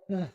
Thank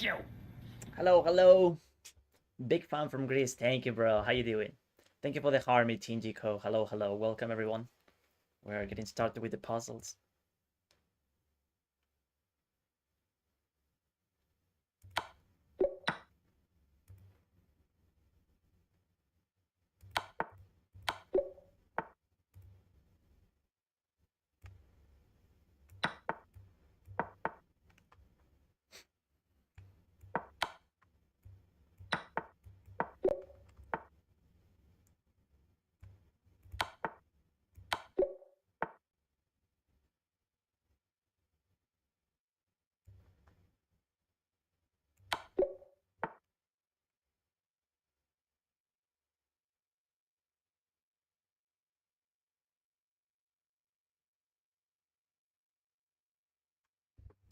you! Hello, hello. Big fan from Greece. Thank you, bro. How you doing? Thank you for the Harmy, Tinjiko. Hello, hello. Welcome, everyone. We're getting started with the puzzles.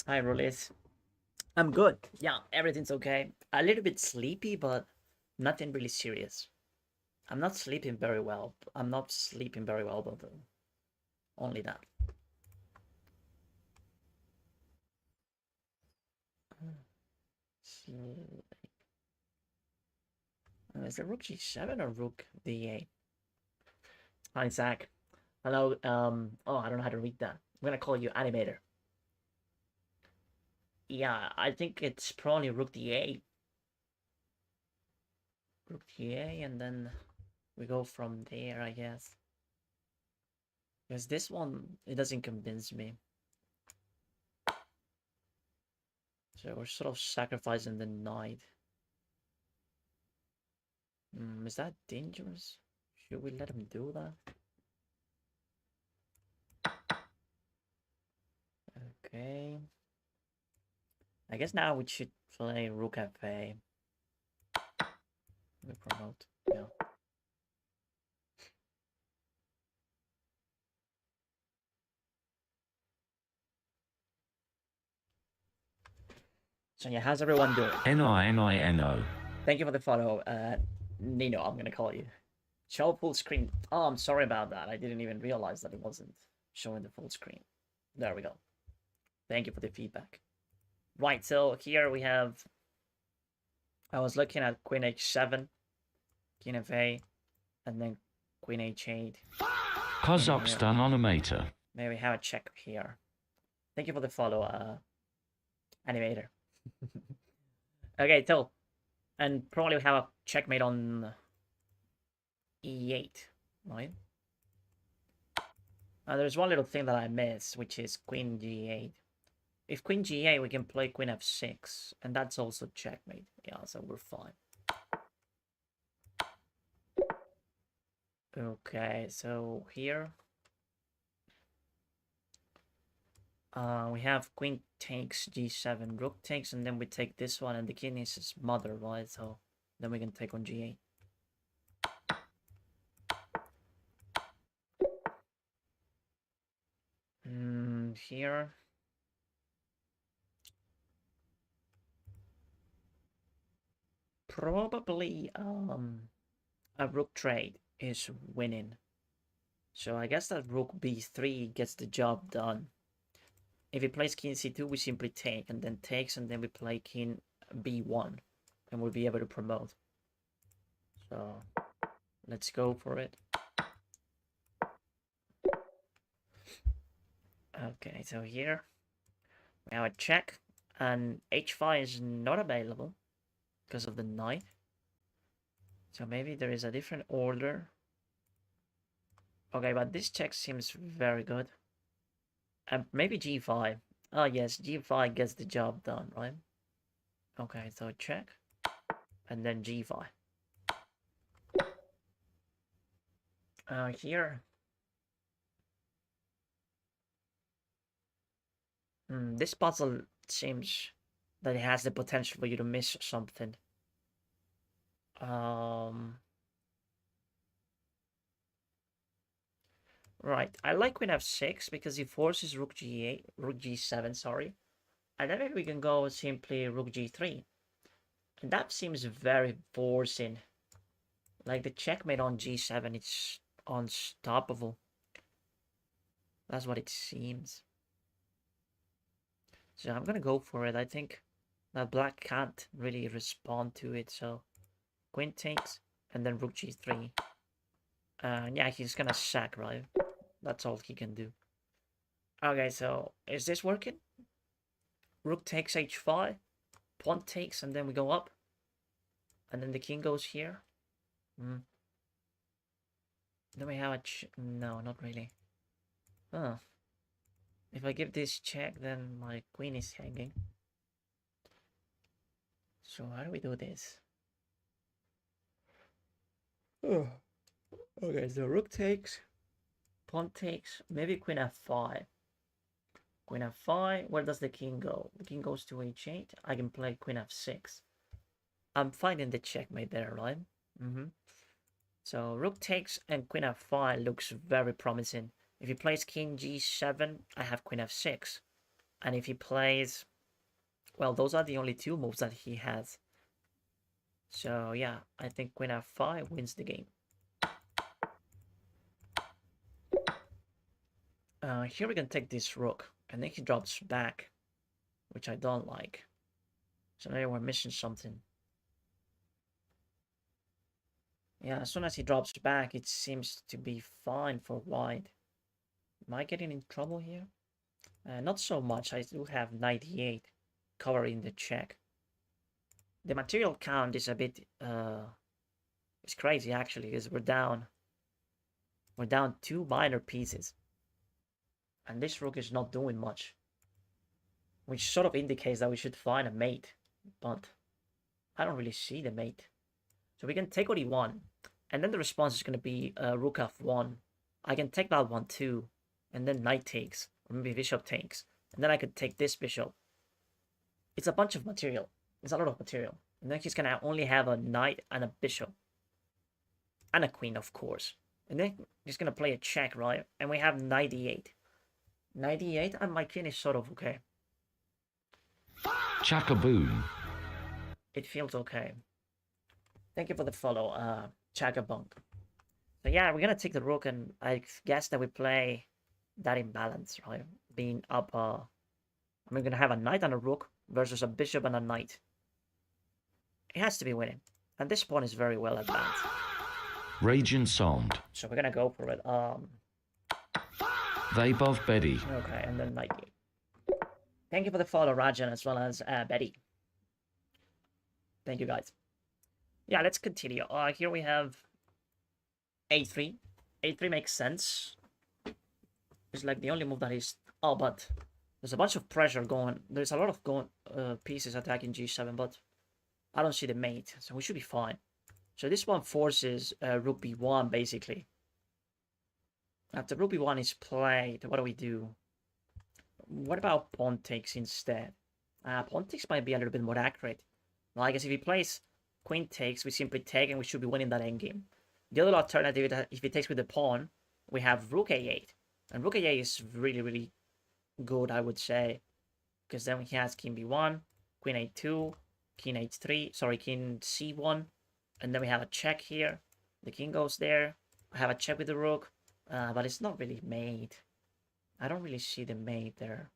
Hi, Rolis. I'm good. Yeah, everything's okay. A little bit sleepy, but nothing really serious. I'm not sleeping very well. I'm not sleeping very well, but only that. Is it rook g7 or rook d8? Hi, Zach. Hello. Oh, I don't know how to read that. I'm gonna call you animator. Yeah, I think it's probably rook d8. Rook d8, and then we go from there, I guess. Because this one, it doesn't convince me. So we're sort of sacrificing the knight. Is that dangerous? Should we let him do that? Okay. I guess now we should play rook f8. We promote. Yeah. So yeah, how's everyone doing? N-I-N-I-N-O. Thank you for the follow, Nino, I'm gonna call you. Show full screen. Oh, I'm sorry about that. I didn't even realize that it wasn't showing the full screen. There we go. Thank you for the feedback. Right, so here we have... I was looking at queen h7, king f8, and then queen h8. Kazakhstan animator. Maybe have a check here. Thank you for the follow, animator. Okay, so... And probably we have a checkmate on e8, right? There's one little thing that I missed, which is queen g8. If queen g8, we can play queen f6, and that's also checkmate. Yeah, so we're fine. Okay, so here we have queen takes g7, rook takes, and then we take this one, and the king is his mother, right? So then we can take on g8. Here probably a rook trade is winning. So I guess that rook b3 gets the job done. If he plays king c2, we simply take, and then takes, and then we play king b1, and we'll be able to promote. So let's go for it. Okay, so here we have a check, and h5 is not available because of the knight. So maybe there is a different order. Okay, but this check seems very good. And maybe g5. Oh yes, g5 gets the job done, right? Okay, so check, and then g5. Here. This puzzle seems that it has the potential for you to miss something. Right. I like queen f6 because he forces rook g8, rook g7, sorry. And then maybe we can go simply rook g3. And that seems very forcing. Like the checkmate on g7, it's unstoppable. That's what it seems. So I'm gonna go for it. I think that black can't really respond to it. So queen takes, and then rook g3. And yeah, he's gonna sack, right? That's all he can do. Okay, so is this working? Rook takes h5, pawn takes, and then we go up. And then the king goes here. Then we have a no, not really. Huh. If I give this check, then my queen is hanging. So how do we do this? Oh. Okay, so rook takes, pawn takes, maybe queen f5. Queen f5, where does the king go? The king goes to h8. I can play queen f6. I'm finding the checkmate there, right? So rook takes and queen f5 looks very promising. If he plays king g7, I have queen f6. And if he plays... Well, those are the only two moves that he has. So yeah, I think queen f5 wins the game. Here we can take this rook. And then he drops back, which I don't like. So now we're missing something. Yeah, as soon as he drops back, it seems to be fine for white. Am I getting in trouble here? Not so much. I do have 98 covering the check. The material count is a bit... it's crazy, actually, because we're down 2 minor pieces. And this rook is not doing much. Which sort of indicates that we should find a mate. But I don't really see the mate. So we can take what he won. And then the response is going to be rook f1. I can take that one too. And then knight takes. Or maybe bishop takes. And then I could take this bishop. It's a bunch of material. It's a lot of material. And then he's going to only have a knight and a bishop. And a queen, of course. And then he's going to play a check, right? And we have 98. 98 and my king is sort of okay. Chakaboom. It feels okay. Thank you for the follow, Chakabunk. So yeah, we're gonna take the rook, and I guess that we play that imbalance, right? Being up, we're gonna have a knight and a rook versus a bishop and a knight. It has to be winning, and this pawn is very well advanced. Raging Sound. So we're gonna go for it. They Bov Betty. Okay, and then knight gate. Thank you for the follow, Rajan, as well as Betty. Thank you, guys. Yeah, let's continue. Here we have a3. a3 makes sense. It's like the only move that is... Oh, but there's a bunch of pressure going. There's a lot of pieces attacking g7, but I don't see the mate, so we should be fine. So this one forces rook b1, basically. After rook b1 is played, what do we do? What about pawn takes instead? Pawn takes might be a little bit more accurate. Well, I guess if he plays queen takes, we simply take and we should be winning that endgame. The other alternative is that if he takes with the pawn, we have rook a8. And rook a8 is really, really good, I would say. Because then he has king b1, queen a2, king h3, sorry, king c1. And then we have a check here. The king goes there. I have a check with the rook. But it's not really made. I don't really see the mate there.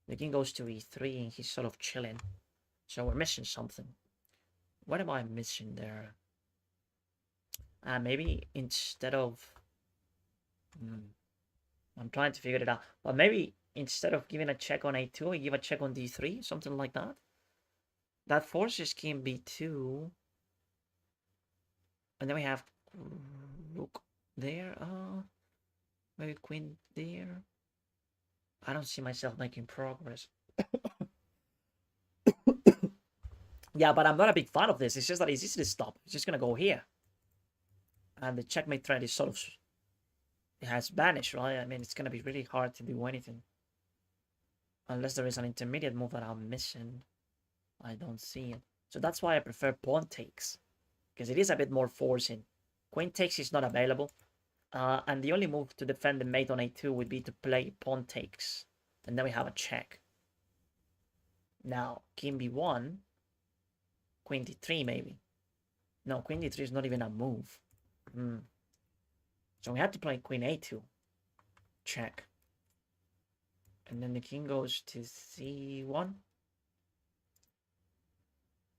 The king goes to e3 and he's sort of chilling. So we're missing something. What am I missing there? Maybe instead of... I'm trying to figure it out. But maybe instead of giving a check on a2, we give a check on d3, something like that. That forces king b2. And then we have rook there. Maybe queen there. I don't see myself making progress. Yeah, but I'm not a big fan of this. It's just that it's easy to stop. It's just going to go here. And the checkmate threat is sort of... It has vanished, right? I mean, it's going to be really hard to do anything. Unless there is an intermediate move that I'm missing. I don't see it. So that's why I prefer pawn takes. Because it is a bit more forcing. Queen takes is not available. And the only move to defend the mate on a2 would be to play pawn takes. And then we have a check. Now, king b1. Queen d3 maybe. No, queen d3 is not even a move. So we have to play queen a2. Check. And then the king goes to c1.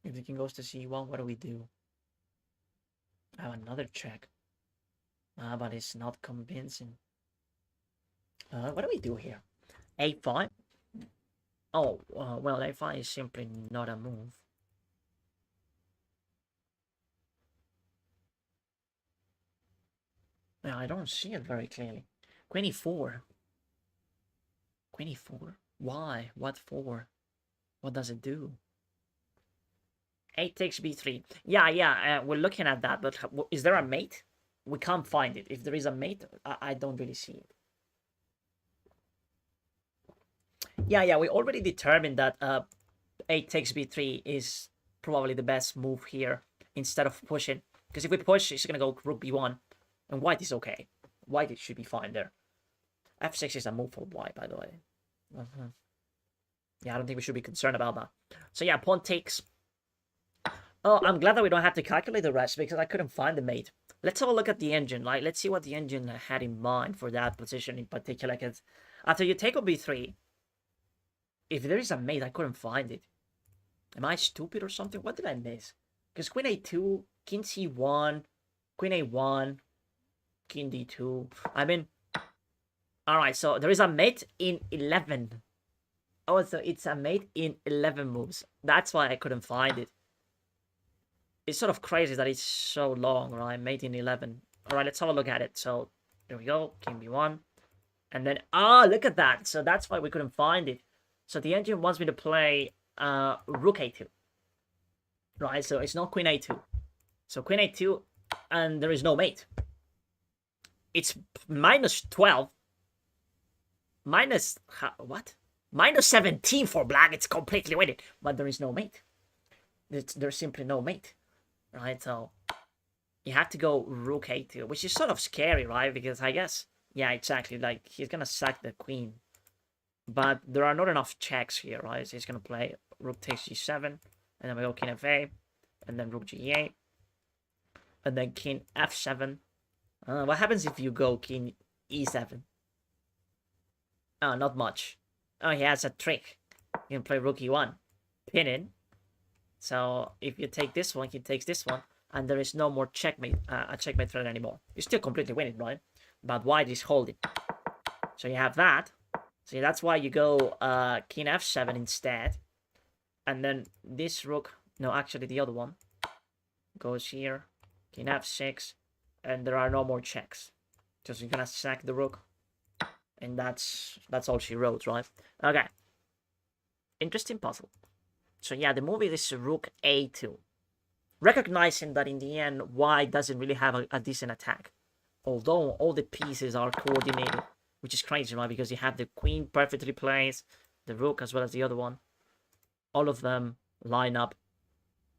If the king goes to c1, what do we do? I have another check. But it's not convincing. What do we do here? a5? Oh, well, a5 is simply not a move. Yeah, I don't see it very clearly. Queen e4. Queen e4? Why? What for? What does it do? 8 takes b3. Yeah, we're looking at that, but is there a mate? We can't find it. If there is a mate, I don't really see it. Yeah, we already determined that 8 takes b3 is probably the best move here instead of pushing. Because if we push, it's going to go rook b1. And white is okay. White should be fine there. f6 is a move for white, by the way. Yeah, I don't think we should be concerned about that. So yeah, pawn takes. Oh, I'm glad that we don't have to calculate the rest because I couldn't find the mate. Let's have a look at the engine. Like, let's see what the engine had in mind for that position in particular. Because after you take on b3, if there is a mate, I couldn't find it. Am I stupid or something? What did I miss? Because queen a2, king c1, queen a1, king d2. I mean, alright, so there is a mate in 11. Oh, so it's a mate in 11 moves. That's why I couldn't find it. It's sort of crazy that it's so long, right? Mate in 11. Alright, let's have a look at it. So, there we go. King b1. And then, look at that. So that's why we couldn't find it. So the engine wants me to play rook a2. Right, so it's not queen a2. So queen a2, and there is no mate. It's minus 12. Minus, what? Minus 17 for black. It's completely weighted. But there is no mate. There's simply no mate. Right, so you have to go rook a2, which is sort of scary, right? Because I guess, yeah, exactly. Like, he's going to sack the queen. But there are not enough checks here, right? So he's going to play rook takes g7. And then we go king f8. And then rook g8. And then king f7. What happens if you go king e7? Oh, not much. Oh, he has a trick. You can play rook e1. Pin in. So if you take this one, he takes this one. And there is no more checkmate, a checkmate threat anymore. You're still completely winning, right? But white is holding. So you have that. So that's why you go king f7 instead. And then this rook... No, actually the other one goes here. King f6. And there are no more checks. Just you're gonna sack the rook. And that's all she wrote, right? Okay. Interesting puzzle. So yeah, the move is rook a2. Recognizing that in the end, white doesn't really have a decent attack. Although all the pieces are coordinated. Which is crazy, right? Because you have the queen perfectly placed. The rook as well as the other one. All of them line up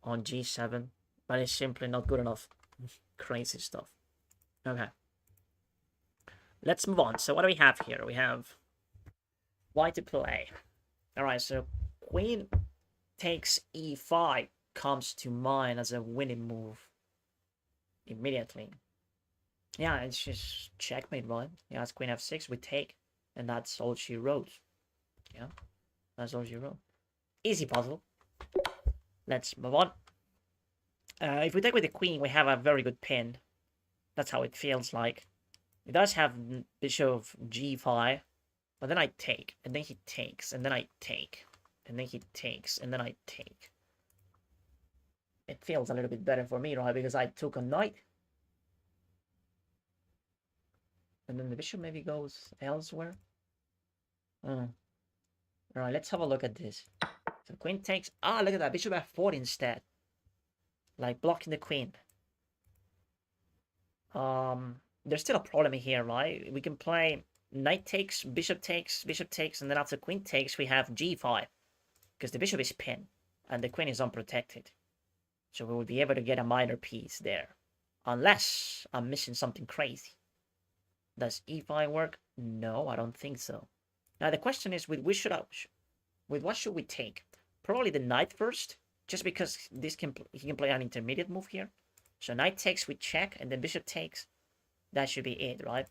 on g7. But it's simply not good enough. Crazy stuff. Okay. Let's move on. So what do we have here? We have white to play. Alright, so queen takes e5 comes to mind as a winning move. Immediately. Yeah, it's just checkmate, right? Yeah, it's queen f6, we take. And that's all she wrote. Yeah, that's all she wrote. Easy puzzle. Let's move on. If we take with the queen, we have a very good pin. That's how it feels like. It does have bishop g5, but then I take, and then he takes, and then I take, and then he takes, and then I take. It feels a little bit better for me, right? Because I took a knight, and then the bishop maybe goes elsewhere. Right, let's have a look at this. So queen takes. Ah, look at that. Bishop f4 instead. Like blocking the queen. There's still a problem here, right? We can play knight takes, bishop takes, and then after queen takes, we have g5. Because the bishop is pinned, and the queen is unprotected. So we will be able to get a minor piece there. Unless I'm missing something crazy. Does e5 work? No, I don't think so. Now the question is, with what should we take? Probably the knight first, just because he can play an intermediate move here. So knight takes, we check, and then bishop takes. That should be it, right?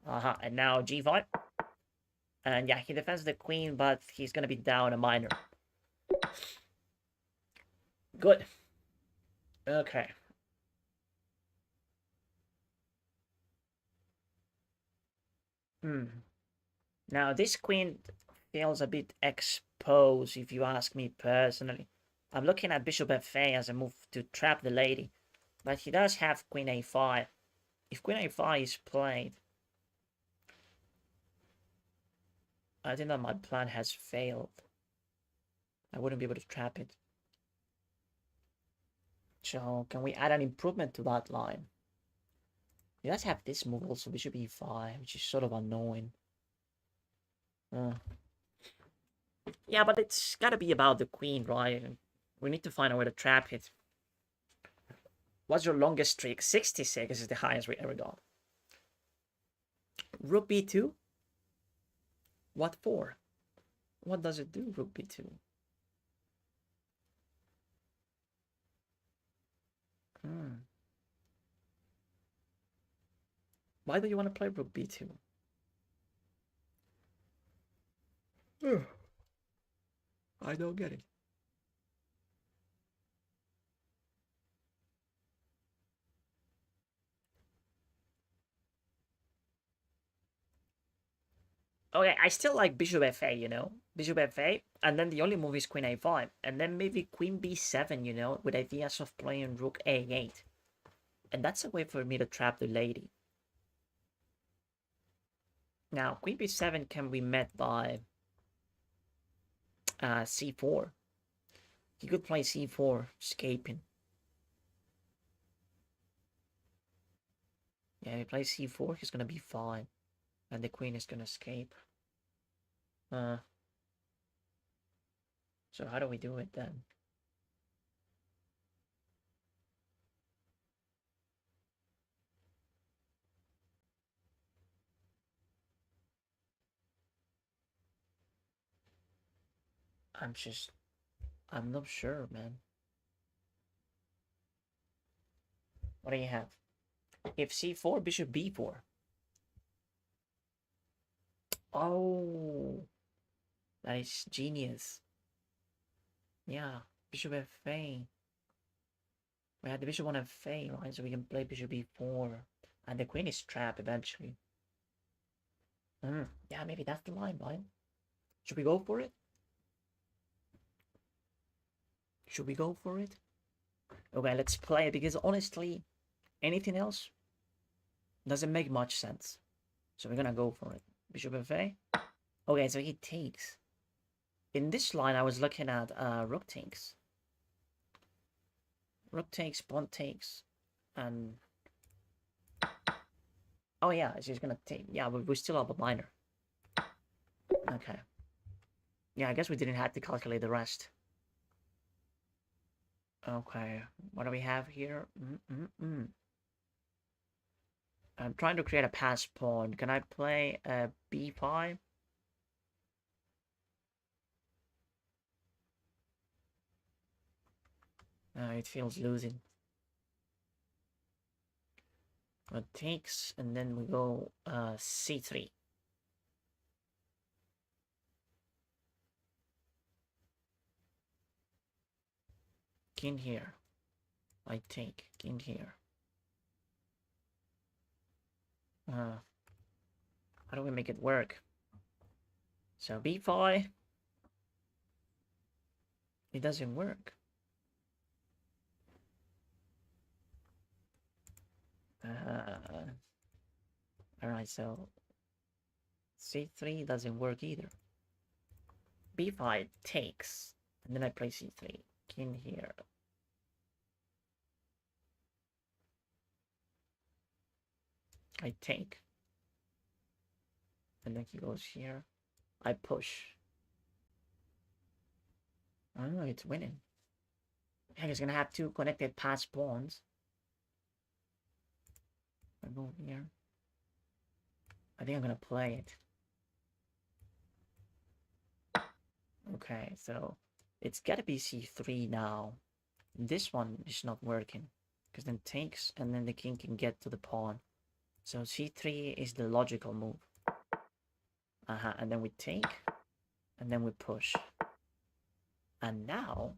And now g5. And yeah, he defends the queen, but he's gonna be down a minor. Good. Okay. Now this queen feels a bit exposed, if you ask me personally. I'm looking at bishop f8 as a move to trap the lady, but he does have queen a5. If queen a5 is played, I think that my plan has failed. I wouldn't be able to trap it. So can we add an improvement to that line? He does have this move also, bishop e5, which is sort of annoying. Yeah, but it's gotta be about the queen, right? We need to find a way to trap it. What's your longest streak? 66 is the highest we ever got. Rook b2? What for? What does it do, rook b2? Why do you want to play rook b2? I don't get it. Okay, I still like bishop f8, you know? Bishop f8, and then the only move is queen a5. And then maybe queen b7, you know? With ideas of playing rook a8. And that's a way for me to trap the lady. Now, queen b7 can be met by c4. He could play c4, escaping. Yeah, if he plays c4, he's gonna be fine. And the queen is gonna escape. So how do we do it then? I'm not sure, man. What do you have? If c4, bishop b4. Oh, that is genius. Yeah, bishop f8. We had the bishop on f8, right? So we can play bishop b4. And the queen is trapped eventually. Yeah, maybe that's the line, right? Should we go for it? Should we go for it? Okay, let's play it, because honestly, anything else doesn't make much sense. So we're gonna go for it. Bishop f8. Okay, so he takes. In this line, I was looking at rook takes. Rook takes, pawn takes, and oh yeah, she's gonna take. Yeah, we still have a minor. Okay. Yeah, I guess we didn't have to calculate the rest. Okay, what do we have here? I'm trying to create a pass pawn. Can I play a b5? It feels losing. It takes, and then we go c3. King here. I take king here. How do we make it work? So b5. It doesn't work. Alright, so c3 doesn't work either. b5 takes, and then I play c3. King here. I take. And then he goes here. I push. Oh, it's winning. Heck, he's gonna have two connected pass pawns. I go here. I think I'm gonna play it. Okay, so it's gotta be c3 now. This one is not working. Because then takes, and then the king can get to the pawn. So c3 is the logical move. And then we take, and then we push. And now,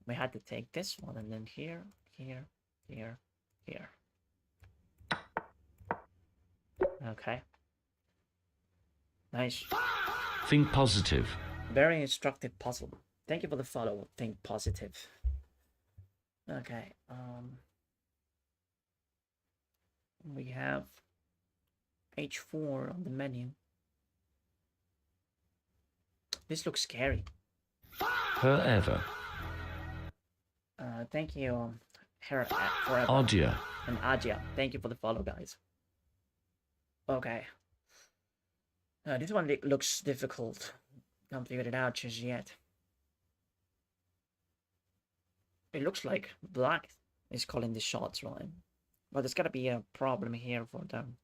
we had to take this one, and then here, here, here, here. Okay. Nice. Think positive. Very instructive puzzle. Thank you for the follow. Think positive. Okay. We have h4 on the menu. This looks scary. Forever. Thank you, Forever. Adia. And Adia. Thank you for the follow, guys. Okay. This one looks difficult. Can't figure it out just yet. It looks like black is calling the shots, right? But there's gotta be a problem here for them.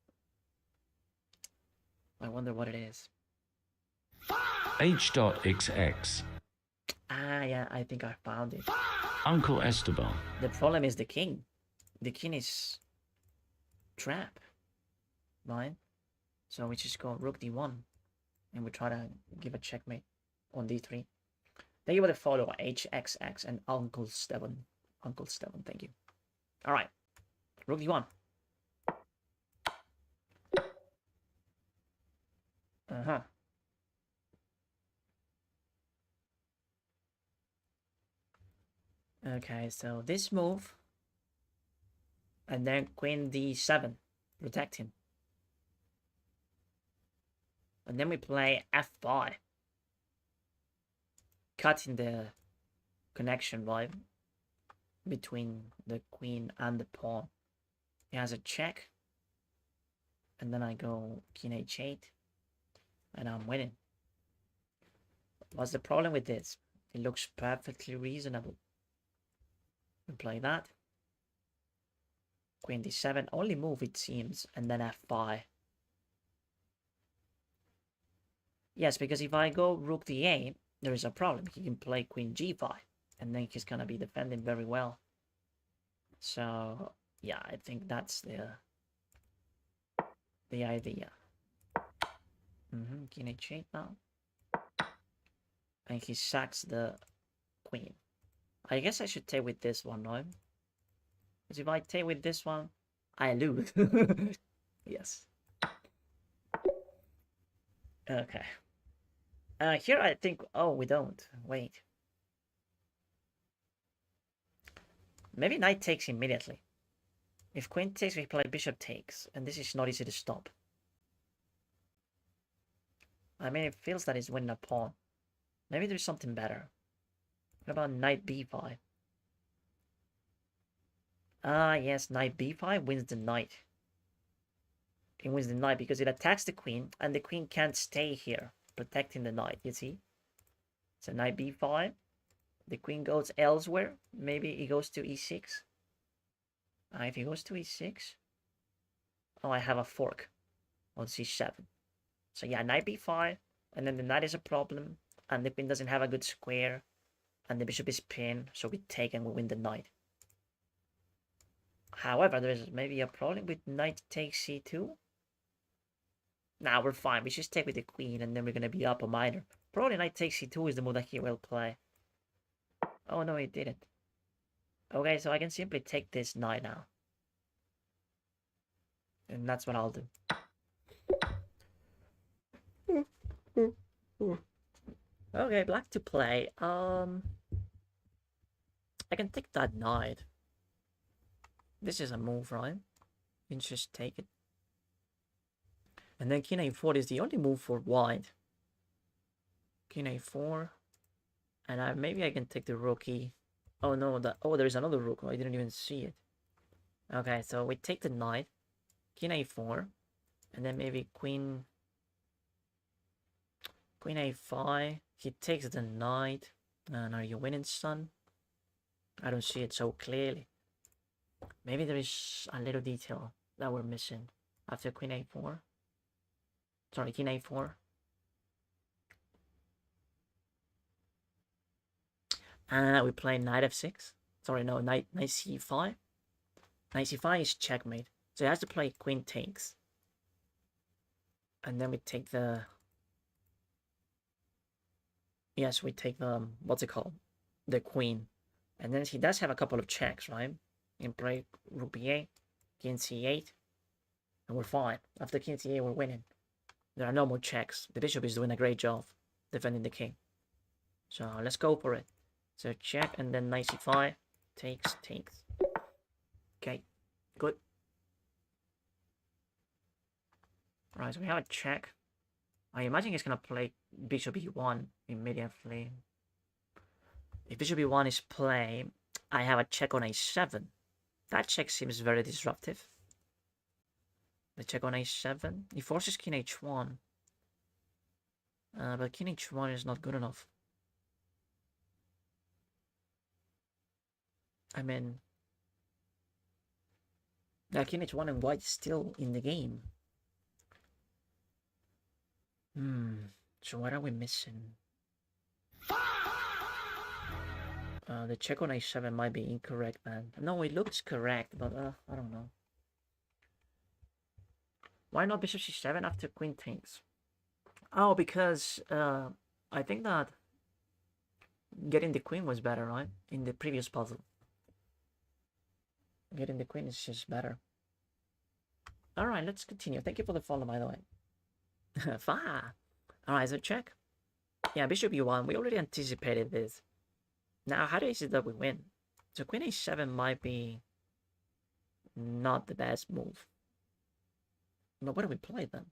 I wonder what it is. H.XX. Ah, yeah, I think I found it. Uncle Esteban. The problem is the king. The king is trap, right? So we just go rook d1, and we try to give a checkmate on d3. Thank you for the follow, HXX and Uncle Steven. Uncle Steven, thank you. All right, rook d1. Okay, so this move, and then queen d7, protect him. And then we play f5, cutting the connection, right, between the queen and the pawn. He has a check, and then I go king h8, and I'm winning. What's the problem with this? It looks perfectly reasonable. We play that. Queen d7, only move it seems, and then f5. Yes, because if I go rook d8, there is a problem. He can play queen g5, and then he's gonna be defending very well. So yeah, I think that's the idea. King h8 now, and he sacks the queen. I guess I should take with this one, no? Because if I take with this one, I lose. Yes. Okay. Here I think... Oh, we don't. Wait. Maybe knight takes immediately. If queen takes, we play bishop takes. And this is not easy to stop. I mean, it feels that it's winning a pawn. Maybe there's something better. What about knight b5? Ah, yes, knight b5 wins the knight. It wins the knight because it attacks the queen, and the queen can't stay here, protecting the knight, you see? So knight b5, the queen goes elsewhere. Maybe he goes to e6. If he goes to e6... Oh, I have a fork on c7. So yeah, knight b5, and then the knight is a problem, and the queen doesn't have a good square. And the bishop is pinned, so we take and we win the knight. However, there's maybe a problem with knight takes c2. Nah, we're fine. We just take with the queen, and then we're gonna be up a minor. Probably knight takes c2 is the move that he will play. Oh no, he didn't. Okay, so I can simply take this knight now. And that's what I'll do. Okay, black to play. I can take that knight. This is a move, right? You can just take it. And then king a4 is the only move for white. King a4. And maybe I can take the rookie. Oh no, there's another rook. I didn't even see it. Okay, so we take the knight. King a4. And then maybe queen a5. He takes the knight. And are you winning, son? I don't see it so clearly. Maybe there is a little detail that we're missing. After queen a4. Sorry, king a4. We play knight f6. Sorry, no, knight c5. Knight c5 is checkmate. So he has to play queen takes. And then we take the... Yes, we take the... What's it called? The queen. And then he does have a couple of checks, right? You can play rook b8, king c8. And we're fine. After king c8, we're winning. There are no more checks. The bishop is doing a great job defending the king. So let's go for it. So check and then knight c5. Takes. Okay, good. Right, so we have a check. I imagine he's gonna play bishop e1 immediately. If bishop e1 is played, I have a check on a7. That check seems very disruptive. The check on a7. He forces king h1. But king h1 is not good enough. I mean, king h1 and white is still in the game. So what are we missing? The check on a7 might be incorrect, man. No, it looks correct, but I don't know. Why not bishop c7 after queen takes? Oh, because I think that getting the queen was better, right? In the previous puzzle. Getting the queen is just better. Alright, let's continue. Thank you for the follow, by the way. Fire! Alright, so check. Yeah, bishop e1. We already anticipated this. Now, how is it that we win? So queen a7 might be not the best move. No, what do we play then?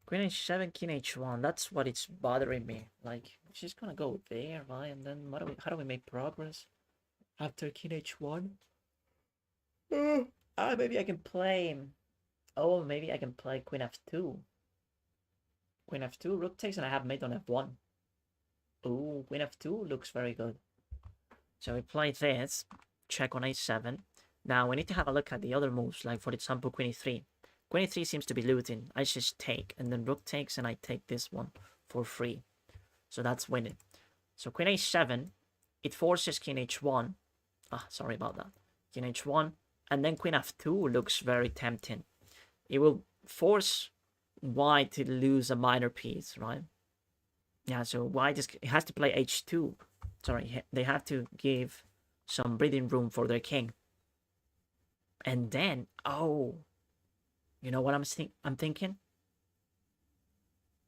Queen h7, king h1. That's what it's bothering me. Like, she's gonna go there, right? And then how do we make progress after king h1? Maybe I can play... Oh, maybe I can play queen f2. Queen f2, rook takes, and I have mate on f1. Ooh, queen f2 looks very good. So we play this, check on a7. Now we need to have a look at the other moves, like for example queen e3. Queen e3 seems to be looting. I just take, and then rook takes, and I take this one for free. So that's winning. So queen a7, it forces king h1. Sorry about that. King h1, and then queen f2 looks very tempting. It will force white to lose a minor piece, right? Yeah, so white has to play h2. Sorry, they have to give some breathing room for their king. And then, oh, you know what I'm thinking?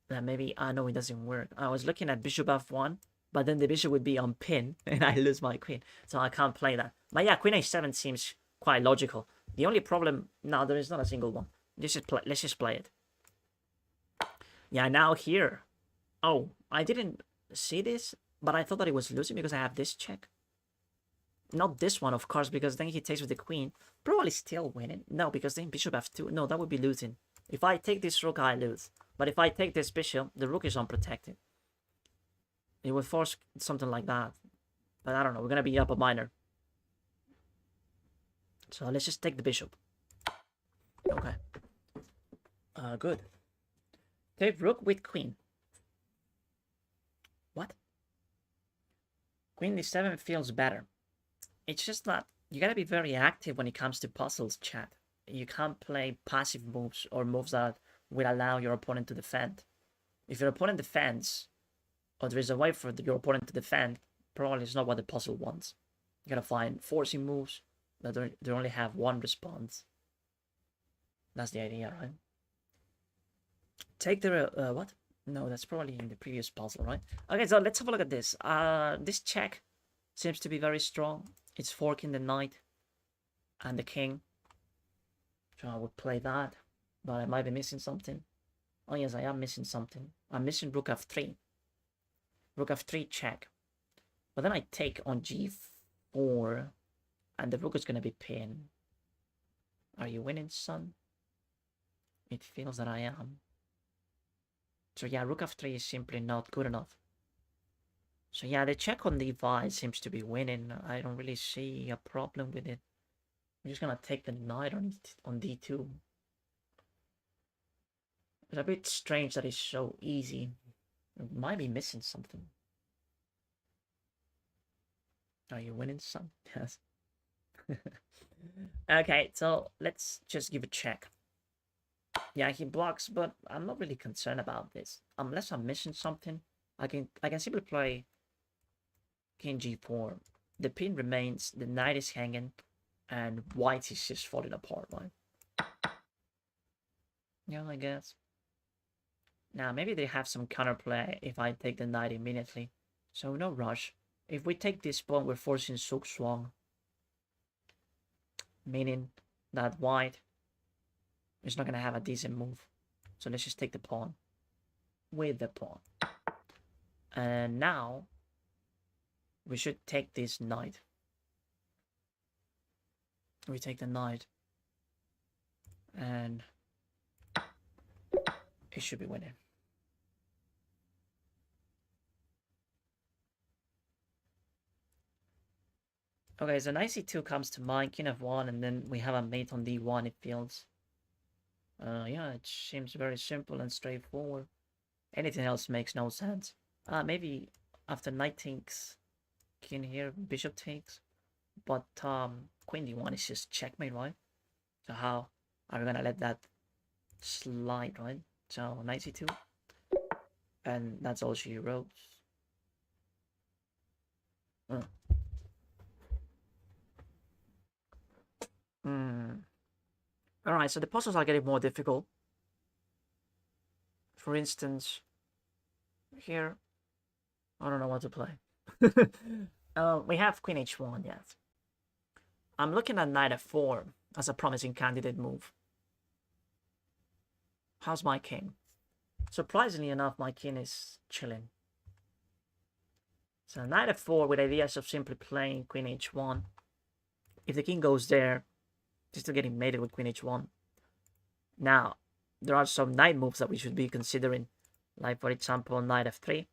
That maybe, no, it doesn't work. I was looking at bishop f1, but then the bishop would be on pin, and I lose my queen. So I can't play that. But yeah, queen a7 seems quite logical. The only problem, no, there is not a single one. Let's just play it. Yeah, now here. Oh, I didn't see this, but I thought that it was losing because I have this check. Not this one, of course, because then he takes with the queen. Probably still winning. No, because then bishop f2. No, that would be losing. If I take this rook, I lose. But if I take this bishop, the rook is unprotected. It would force something like that. But I don't know. We're going to be up a minor. So let's just take the bishop. Okay. Good. Take rook with queen. What? Queen d7 feels better. It's just that you gotta be very active when it comes to puzzles, chat. You can't play passive moves or moves that will allow your opponent to defend. If your opponent defends, or there is a way for your opponent to defend, probably it's not what the puzzle wants. You gotta find forcing moves that they only have one response. That's the idea, right? Take the what? No, that's probably in the previous puzzle, right? Okay, so let's have a look at this. This check seems to be very strong. It's forking the knight and the king. So I would play that, but I might be missing something. Oh yes, I am missing something. I'm missing rook f3. Rook f3 check. But then I take on g4, and the rook is gonna be pinned. Are you winning, son? It feels that I am. So yeah, rook f3 is simply not good enough. So yeah, the check on d5 seems to be winning. I don't really see a problem with it. I'm just gonna take the knight on d2. It's a bit strange that it's so easy. It might be missing something. Are you winning, son? Yes. Okay, so let's just give a check. Yeah, he blocks, but I'm not really concerned about this. Unless I'm missing something, I can simply play king g4. The pin remains, the knight is hanging, and white is just falling apart, right? Yeah, I guess. Now, maybe they have some counterplay if I take the knight immediately. So no rush. If we take this pawn, we're forcing Sook Swang. Meaning that white is not going to have a decent move. So let's just take the pawn with the pawn. And now we should take this knight. We take the knight. And it should be winning. Okay, so knight c2 comes to mind, king f1, and then we have a mate on d1, it feels. Yeah, it seems very simple and straightforward. Anything else makes no sense. Maybe after knight takes, king here, bishop takes. But queen d1 is just checkmate, right? So how are we gonna let that slide, right? So knight c2. And that's all she wrote. Alright, so the puzzles are getting more difficult. For instance, here, I don't know what to play. We have queen h1, yes. I'm looking at knight f4 as a promising candidate move. How's my king? Surprisingly enough, my king is chilling. So knight f4 with ideas of simply playing queen h1. If the king goes there, he's still getting mated with queen h1. Now, there are some knight moves that we should be considering. Like, for example, knight f3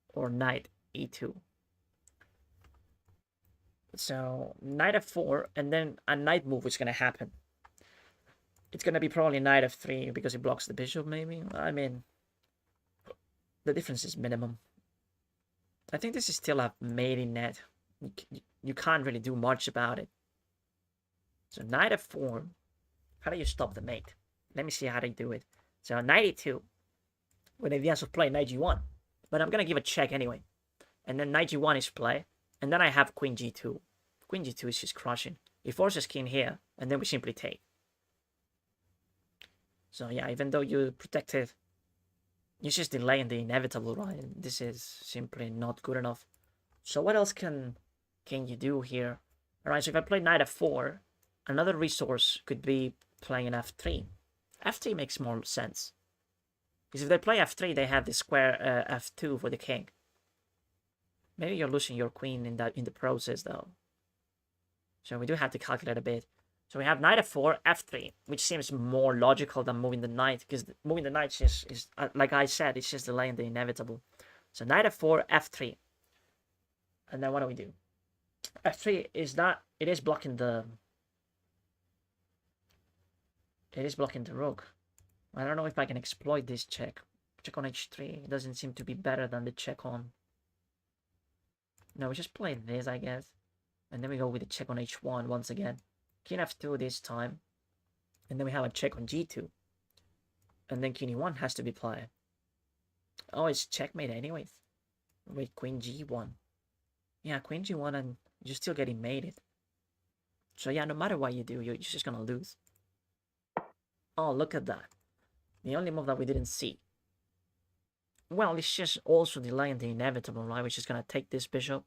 or knight e2. So, knight f4, and then a knight move is going to happen. It's going to be probably knight f3 because it blocks the bishop, maybe. I mean, the difference is minimum. I think this is still a mating net. You can't really do much about it. So, knight f4. How do you stop the mate? Let me see how they do it. So, knight e2. With ideas of play knight g1. But I'm going to give a check anyway. And then knight g1 is play. And then I have queen g2. Queen g2 is just crushing. He forces king here. And then we simply take. So yeah, even though you protected, you're just delaying the inevitable, right? This is simply not good enough. So what else can you do here? Alright, so if I play knight f4, another resource could be playing f3. f3 makes more sense. Because if they play f3, they have the square f2 for the king. Maybe you're losing your queen in the process, though. So we do have to calculate a bit. So we have knight f4, f3, which seems more logical than moving the knight, because moving the knight is like I said, it's just delaying the inevitable. So knight f4, f3. And then what do we do? f3 is not, it is blocking the rook. I don't know if I can exploit this check. Check on h3. It doesn't seem to be better than the check on. No, we just play this, I guess. And then we go with the check on h1 once again. King f2 this time. And then we have a check on g2. And then king e1 has to be played. Oh, it's checkmate anyways. With queen g1. Yeah, queen g1 and you're still getting mated. So yeah, no matter what you do, you're just gonna lose. Oh, look at that. The only move that we didn't see. Well, it's just also delaying the inevitable, right? We're just gonna take this bishop.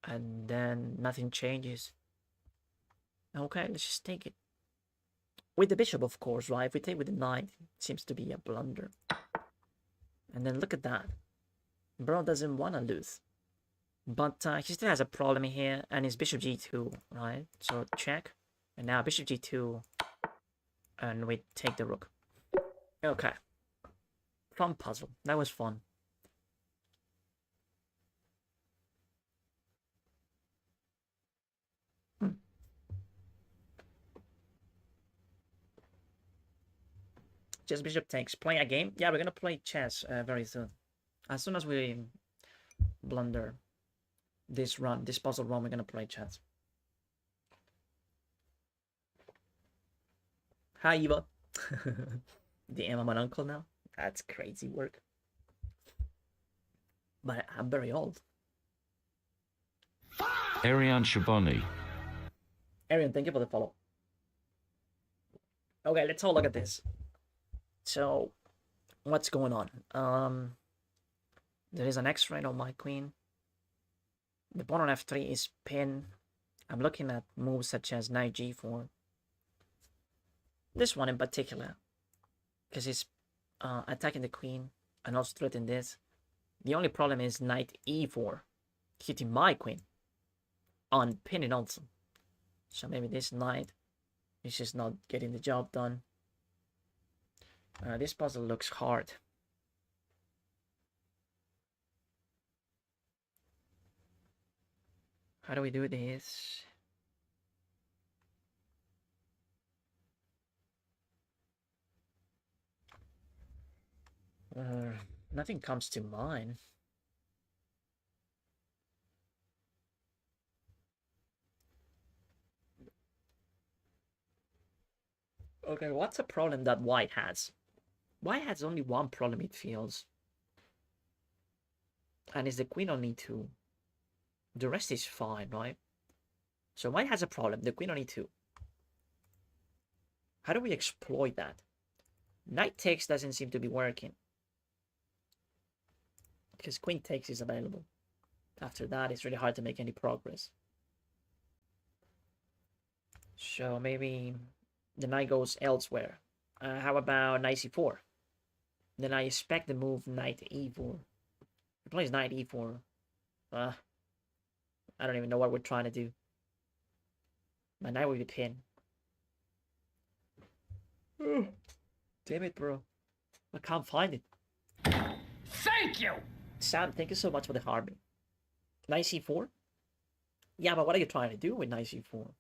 And then nothing changes. Okay, let's just take it. With the bishop, of course, right? If we take with the knight, it seems to be a blunder. And then look at that. Bro doesn't want to lose. But he still has a problem here, and it's bishop g2, right? So check. And now bishop g2, and we take the rook. Okay. Fun puzzle. That was fun. Chess bishop takes. Play a game? Yeah, we're gonna play chess very soon. As soon as we blunder this run, this puzzle run, we're gonna play chess. Hi, Eva. Damn, I'm an uncle now. That's crazy work. But I'm very old. Ariane Shaboni. Arian, thank you for the follow. Okay, let's have a look at this. So, what's going on? There is an X-ray on my queen. The pawn on f3 is pinned. I'm looking at moves such as knight g4. This one in particular, because it's attacking the queen and also threatening this. The only problem is knight e4, hitting my queen, on pinning also. So maybe this knight is just not getting the job done. This puzzle looks hard. How do we do this? Nothing comes to mind. Okay, what's a problem that white has? White has only one problem, it feels. And it's the queen on e2. The rest is fine, right? So white has a problem, the queen on e2. How do we exploit that? Knight takes doesn't seem to be working. Because queen takes is available. After that, it's really hard to make any progress. So maybe the knight goes elsewhere. How about knight c4? Then I expect the move knight e4. He plays knight e4. I don't even know what we're trying to do. My knight will be pinned. Damn it, bro. I can't find it. Thank you! Sam, thank you so much for the harmony. Knight c4? Yeah, but what are you trying to do with knight c4?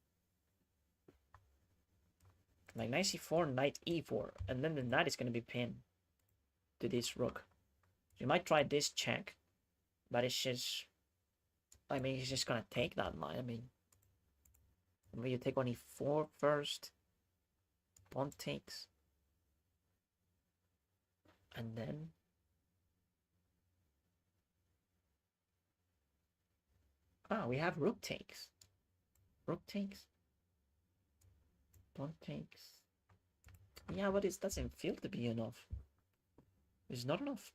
Like knight c4, knight e4, and then the knight is going to be pinned to this rook. You might try this check, but it's just... I mean, he's just going to take that knight. I mean, maybe you take on e4 first. Pawn takes. And then... we have rook takes. Rook takes. Pawn takes. Yeah, but it doesn't feel to be enough. It's not enough.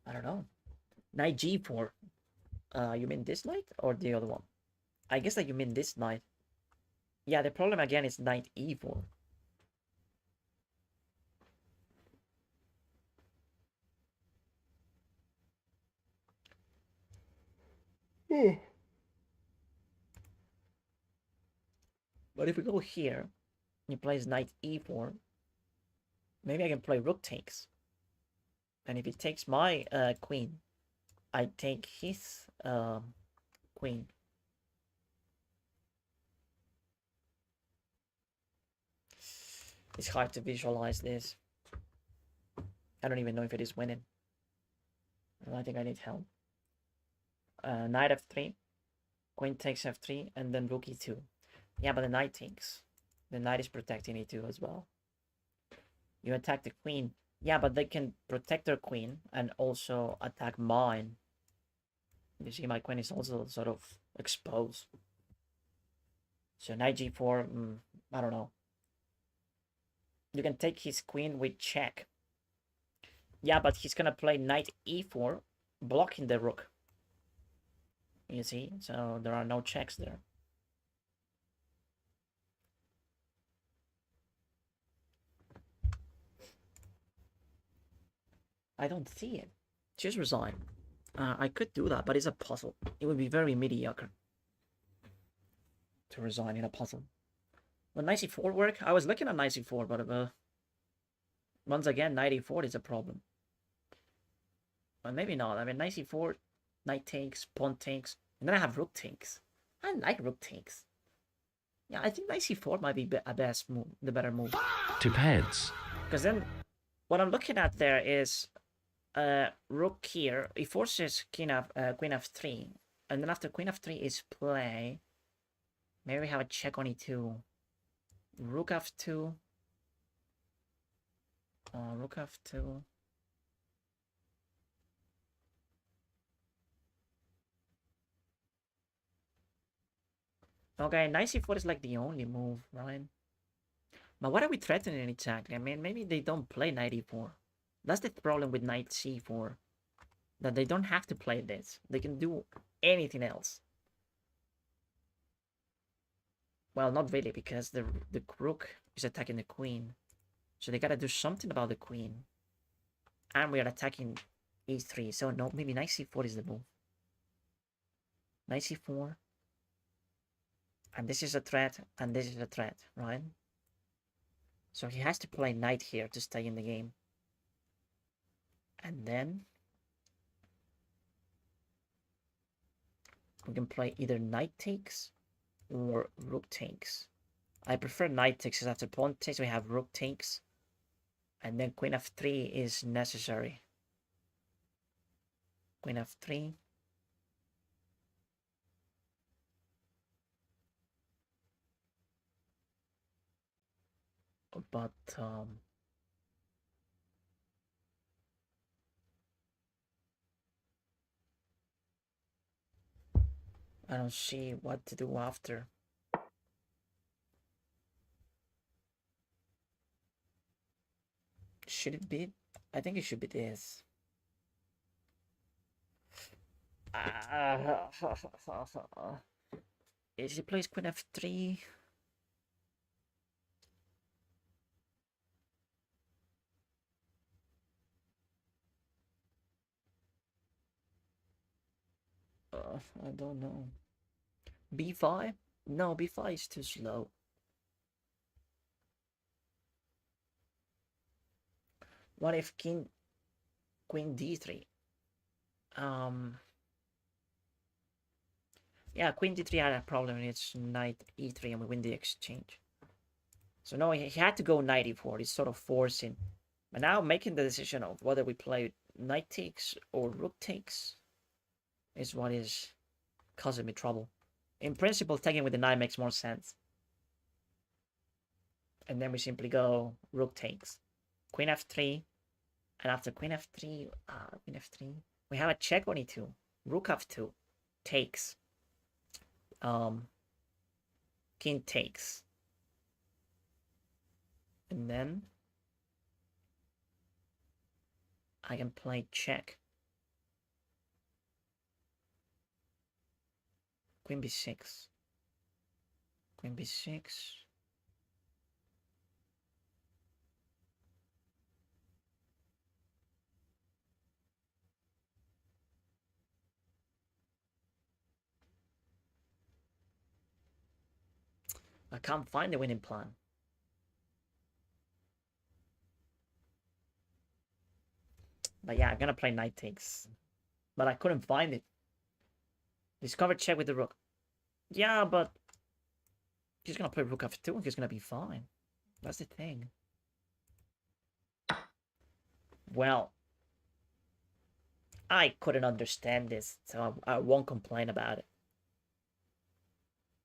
I don't know. Knight g4. You mean this knight or the other one? I guess that you mean this knight. Yeah, the problem again is knight e4. But if we go here, he plays knight e4. Maybe I can play rook takes. And if he takes my queen, I take his queen. It's hard to visualize this. I don't even know if it is winning. I think I need help. Knight f3. Queen takes f3, and then rook e2. Yeah, but the knight takes. The knight is protecting e2 as well. You attack the queen. Yeah, but they can protect their queen and also attack mine. You see, my queen is also sort of exposed. So knight g4, I don't know. You can take his queen with check. Yeah, but he's gonna play knight e4, blocking the rook. You see? So there are no checks there. I don't see it. Just resign. I could do that, but it's a puzzle. It would be very mediocre to resign in a puzzle. Will knight c4 work? I was looking at knight c4, but once again, knight e4 is a problem. But maybe not. I mean, knight c4, knight takes, pawn takes, and then I have rook takes. I like rook takes. Yeah, I think knight c4 might be a best move, the better move. Depends. Because then, what I'm looking at there is rook here. It forces queen f3, and then after queen f3 is play. Maybe we have a check on e2. Rook f2. Rook f2. Okay, knight c4 is like the only move, right? But what are we threatening exactly? I mean, maybe they don't play knight e4. That's the problem with knight c4. That they don't have to play this. They can do anything else. Well, not really, because the rook is attacking the queen. So they gotta do something about the queen. And we are attacking e3. So no, maybe knight c4 is the move. Knight c4. And this is a threat, and this is a threat, right? So he has to play knight here to stay in the game. And then we can play either knight takes or rook takes. I prefer knight takes because after pawn takes we have rook takes. And then queen f3 is necessary. Queen f3. But I don't see what to do after. Should it be? I think it should be this. If he plays queen f3. I don't know. b5? No, b5 is too slow. What if queen d3? Yeah, queen d3 had a problem. It's knight e3 and we win the exchange. So no, he had to go knight e4. He's sort of forcing. But now making the decision of whether we play knight takes or rook takes is what is causing me trouble. In principle, taking with the knight makes more sense. And then we simply go rook takes. Queen f3. And after queen f3, we have a check on e2. Rook f2 takes. King takes. And then I can play check. Queen b6. Queen b6. I can't find the winning plan. But yeah, I'm gonna play knight takes. But I couldn't find it. Discover check with the rook. Yeah, but he's gonna play rook f2 and he's gonna be fine. That's the thing. Well, I couldn't understand this, so I won't complain about it.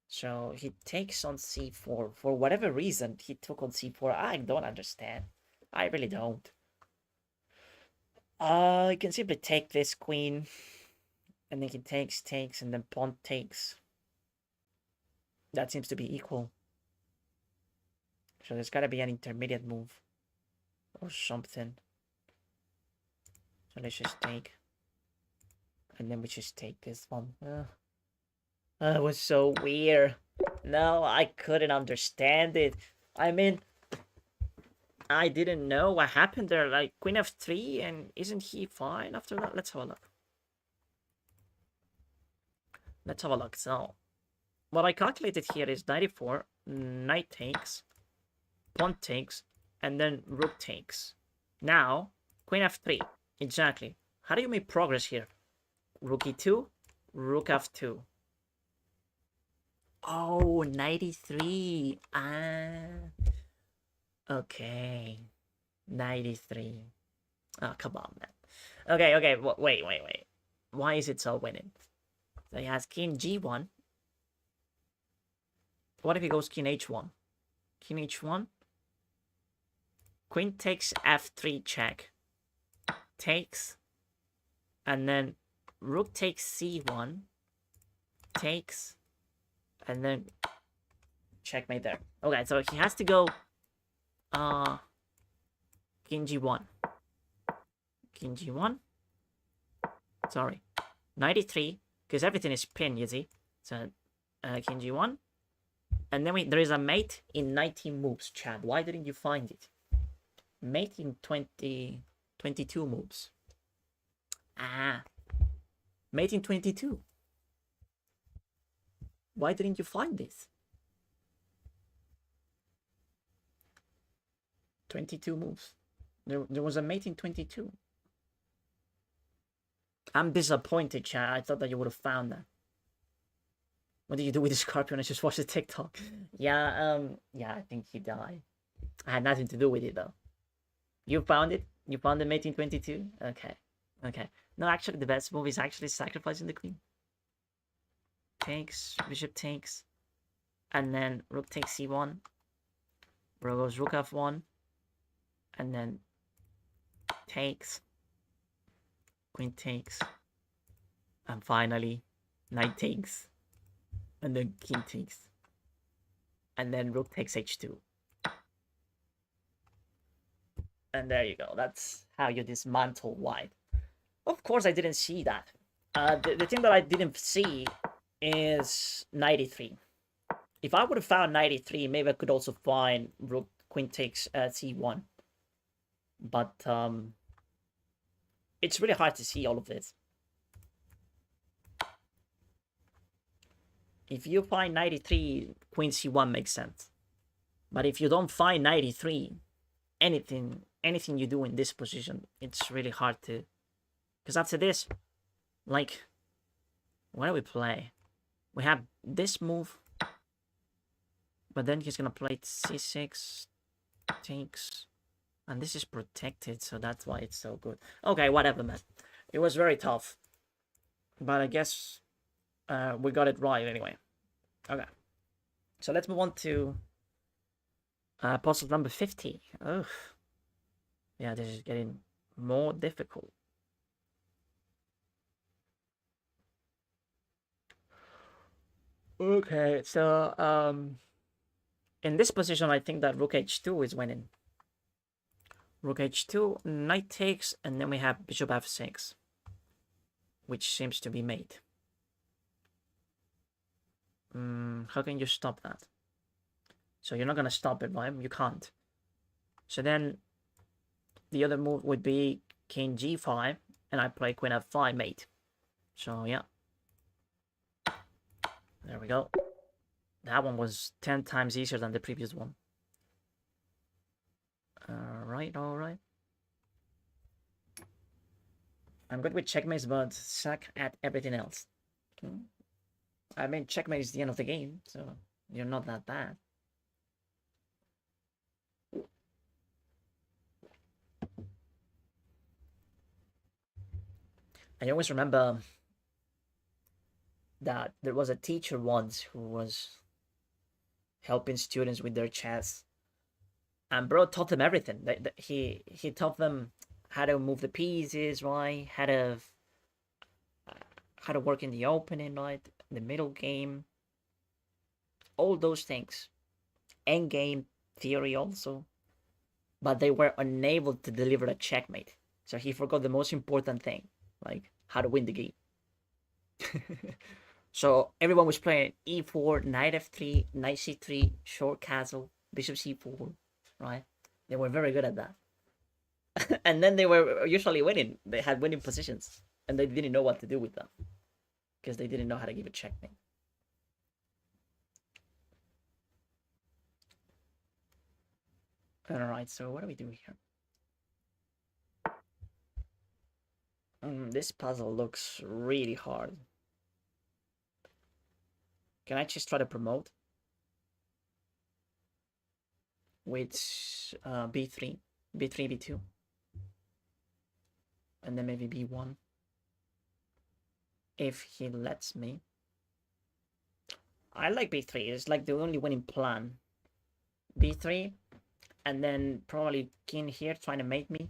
So he takes on c4. For whatever reason, he took on c4. I don't understand. I really don't. I can simply take this queen. And then he takes, and then pawn takes. That seems to be equal. So there's gotta be an intermediate move or something. So let's just take. And then we just take this one. That was so weird. No, I couldn't understand it. I mean, I didn't know what happened there. Like, Queen F3, and isn't he fine after that? Let's have a look. Let's have a look. So, what I calculated here is 94, knight takes, pawn takes, and then rook takes. Now, Queen F3. Exactly. How do you make progress here? Rook E2, rook F2. Oh, 93. Okay. 93. Oh, come on, man. Okay, wait. Why is it so winning? So he has king G1. What if he goes king H1? King H1. Queen takes F3 check. Takes. And then rook takes C1. Takes. And then checkmate there. Okay, so he has to go king G1. King G1. Sorry. 93, because everything is pinned, you see. So king G1. And then there is a mate in 19 moves, Chad. Why didn't you find it? Mate in 22 moves. Mate in 22. Why didn't you find this? 22 moves. There was a mate in 22. I'm disappointed, Chad. I thought that you would have found that. What did you do with the Scorpion? I just watched the TikTok. Yeah, I think he died. I had nothing to do with it, though. You found it? You found the mate in 22? Okay. No, actually, the best move is actually sacrificing the queen. Takes, bishop takes, and then rook takes c1. Rook goes rook f1, and then takes, queen takes, and finally knight takes, and then king takes, and then rook takes h2. And there you go. That's how you dismantle white. Of course, I didn't see that. The thing that I didn't see is 93. If I would have found 93, maybe I could also find rook queen takes c1. But it's really hard to see all of this. If you find 93, queen c1 makes sense. But if you don't find 93, anything you do in this position, it's really hard to... Because after this, like, what do we play? We have this move, but then he's gonna play c6, takes, and this is protected, so that's why it's so good. Okay, whatever, man. It was very tough, but I guess we got it right anyway. Okay, so let's move on to puzzle number 50. Oh, yeah, this is getting more difficult. Okay, so in this position, I think that rook h2 is winning. Rook h2, knight takes, and then we have bishop f6, which seems to be mate. How can you stop that? So you're not gonna stop it, right? You can't. So then the other move would be king g5, and I play queen f5 mate. So yeah. There we go. That one was 10 times easier than the previous one. Alright. I'm good with checkmates, but suck at everything else. I mean, checkmate is the end of the game, so you're not that bad. I always remember that there was a teacher once who was helping students with their chess, and bro taught them everything. He taught them how to move the pieces, right? How to work in the opening, right? The middle game, all those things. End game, theory also, but they were unable to deliver a checkmate. So he forgot the most important thing, like how to win the game. So everyone was playing e4, knight f3, knight c3, short castle, bishop c4, right? They were very good at that. And then they were usually winning. They had winning positions, and they didn't know what to do with them because they didn't know how to give a checkmate. All right, so what do we do here? This puzzle looks really hard. Can I just try to promote with b3, b3, b2, and then maybe b1 if he lets me. I like b3. It's like the only winning plan. b3, and then probably king here trying to mate me.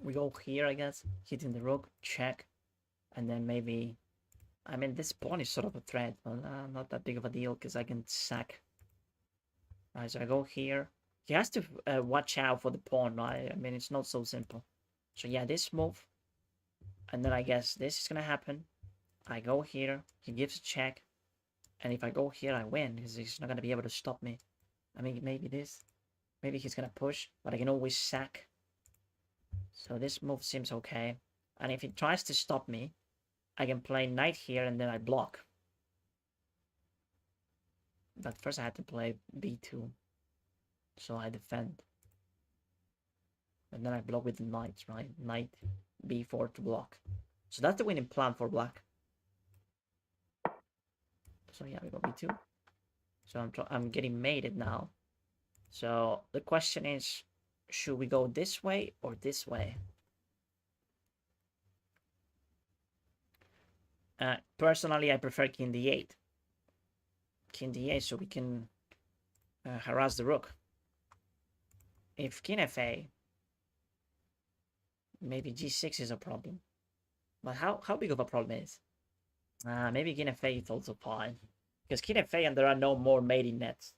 We go here, I guess, hitting the rook, check, and then maybe. I mean, this pawn is sort of a threat, but not that big of a deal because I can sack. Alright, so I go here. He has to watch out for the pawn, right? I mean, it's not so simple. So yeah, this move. And then I guess this is gonna happen. I go here. He gives a check. And if I go here, I win. Because he's not gonna be able to stop me. I mean, maybe this. Maybe he's gonna push. But I can always sack. So this move seems okay. And if he tries to stop me, I can play knight here and then I block. But first I had to play b2. So I defend. And then I block with the knight, right? Knight b4 to block. So that's the winning plan for black. So yeah, we go b2. So I'm getting mated now. So the question is, should we go this way or this way? Personally, I prefer king d8. King d8 so we can harass the rook. If king fa, maybe g6 is a problem. But how big of a problem is? Maybe king fa is also fine. Because king fa and there are no more mating nets.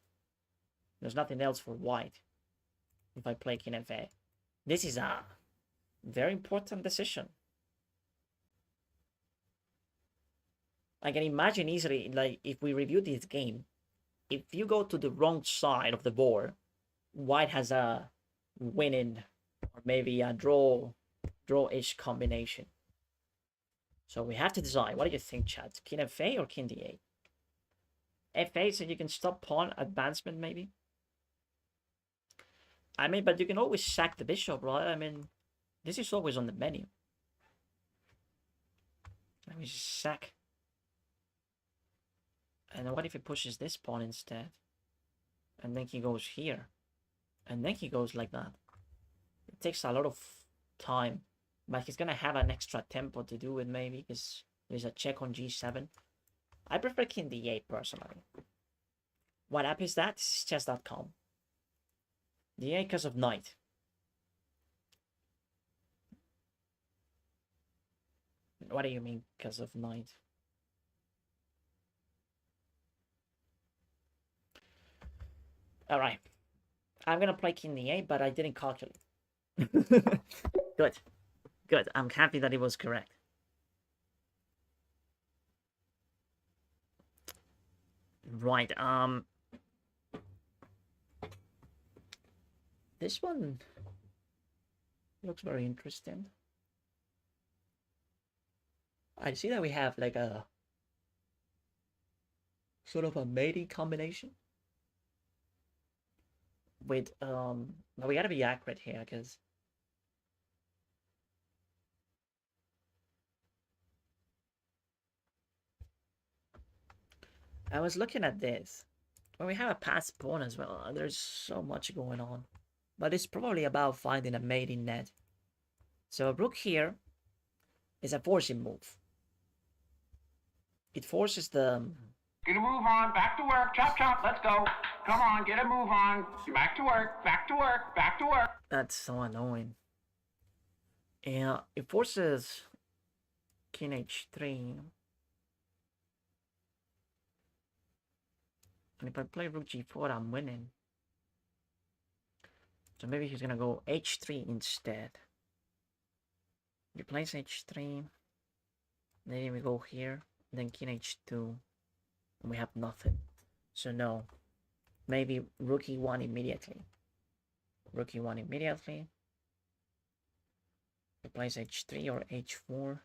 There's nothing else for white. If I play king fa. This is a very important decision. I can imagine easily, like, if we review this game, if you go to the wrong side of the board, white has a winning or maybe a draw-ish combination. So we have to decide. What do you think, chat? King fa or king d8? fa so you can stop pawn advancement, maybe? I mean, but you can always sack the bishop, right? I mean, this is always on the menu. Let me just sack. And then what if he pushes this pawn instead? And then he goes here. And then he goes like that. It takes a lot of time. But he's gonna have an extra tempo to do it maybe. Because there's a check on g7. I prefer king d8 personally. What app is that? This is chess.com. d8 because of knight. What do you mean because of knight? Alright. I'm gonna play king d8, but I didn't calculate. Good. Good. I'm happy that it was correct. Right, this one looks very interesting. I see that we have like a sort of a mating combination. With but we gotta be accurate here because I was looking at this. Well, we have a passed pawn as well. There's so much going on. But it's probably about finding a mating net. So a rook here is a forcing move. It forces the... Get a move on, back to work, chop chop, let's go. Come on, get a move on. Back to work, back to work, back to work. That's so annoying. Yeah, it forces king h3. And if I play rook g4, I'm winning. So maybe he's gonna go h3 instead. He plays h3. Then we go here. Then king h2. And we have nothing. So no. Maybe rook e1 immediately. Rook e1 immediately. He plays h3 or h4.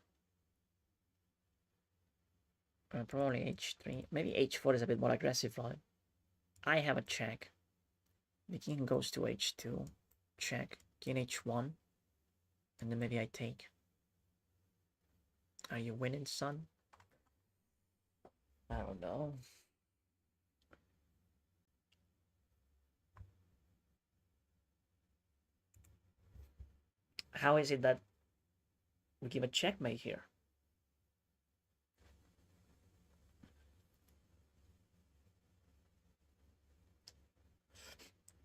Probably h3. Maybe h4 is a bit more aggressive, right? I have a check. The king goes to h2. Check. King h1. And then maybe I take. Are you winning, son? I don't know. How is it that we give a checkmate here?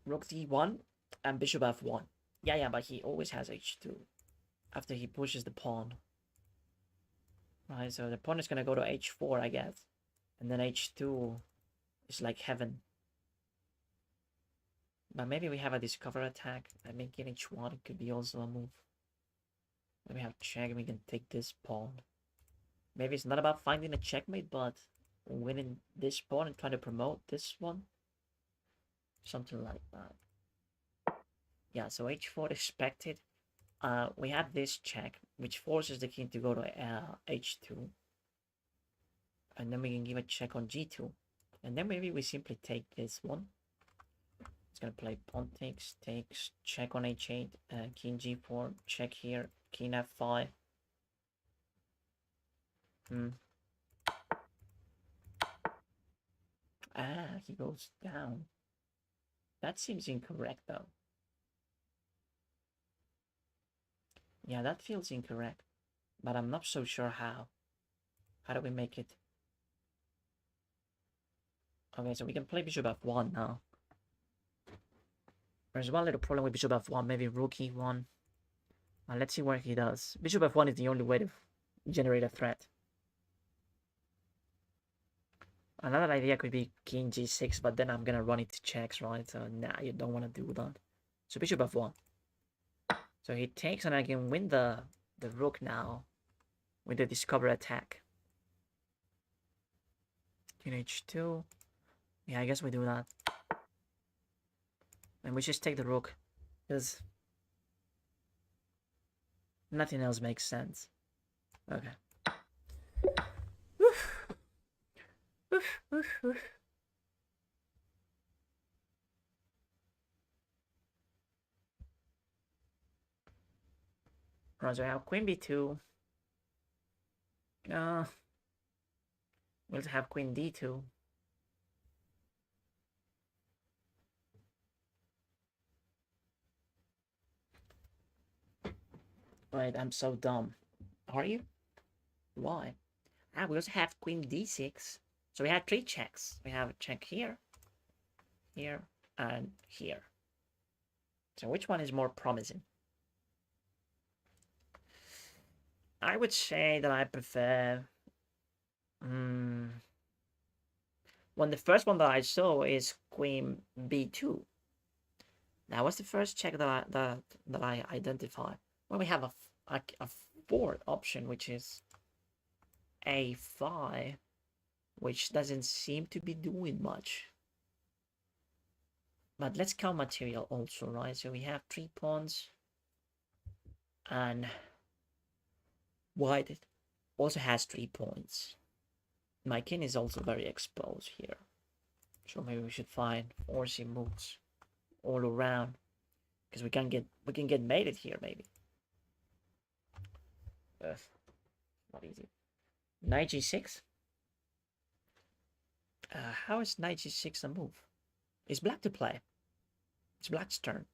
Rook d1 and bishop f1. Yeah, but he always has h2 after he pushes the pawn. Right, so the pawn is gonna go to h4, I guess. And then h2 is like heaven. But maybe we have a discover attack. I mean, king h1 could be also a move. Maybe we have check and we can take this pawn. Maybe it's not about finding a checkmate, but winning this pawn and trying to promote this one. Something like that. Yeah, so h4 expected. We have this check, which forces the king to go to h2. And then we can give a check on g2. And then maybe we simply take this one. It's gonna play pawn takes, check on h8, king g4, check here, king f5. He goes down. That seems incorrect, though. Yeah, that feels incorrect. But I'm not so sure how. How do we make it? Okay, so we can play bishop f1 now. There's one little problem with bishop f1, maybe rook e1. Let's see what he does. Bishop f1 is the only way to generate a threat. Another idea could be king g6, but then I'm gonna run it to checks, right? So nah, you don't want to do that. So bishop f1. So he takes, and I can win the rook now with the discover attack. King h2. Yeah, I guess we do that. And we just take the rook, because nothing else makes sense. Okay. Right, so I have queen b2. We'll have queen d2. Wait, I'm so dumb. Are you? Why? We also have queen d6. So we have 3 checks. We have a check here, here, and here. So which one is more promising? I would say that I prefer... When the first one that I saw is queen b2. That was the first check that I identified. Well, we have a fourth option, which is a5, which doesn't seem to be doing much. But let's count material also, right? So we have 3 pawns, and white also has 3 points. My king is also very exposed here, so maybe we should find forcing moves all around, because we can get mated here maybe. Not easy. Knight g6. How is knight g6 a move? It's black to play. It's black's turn.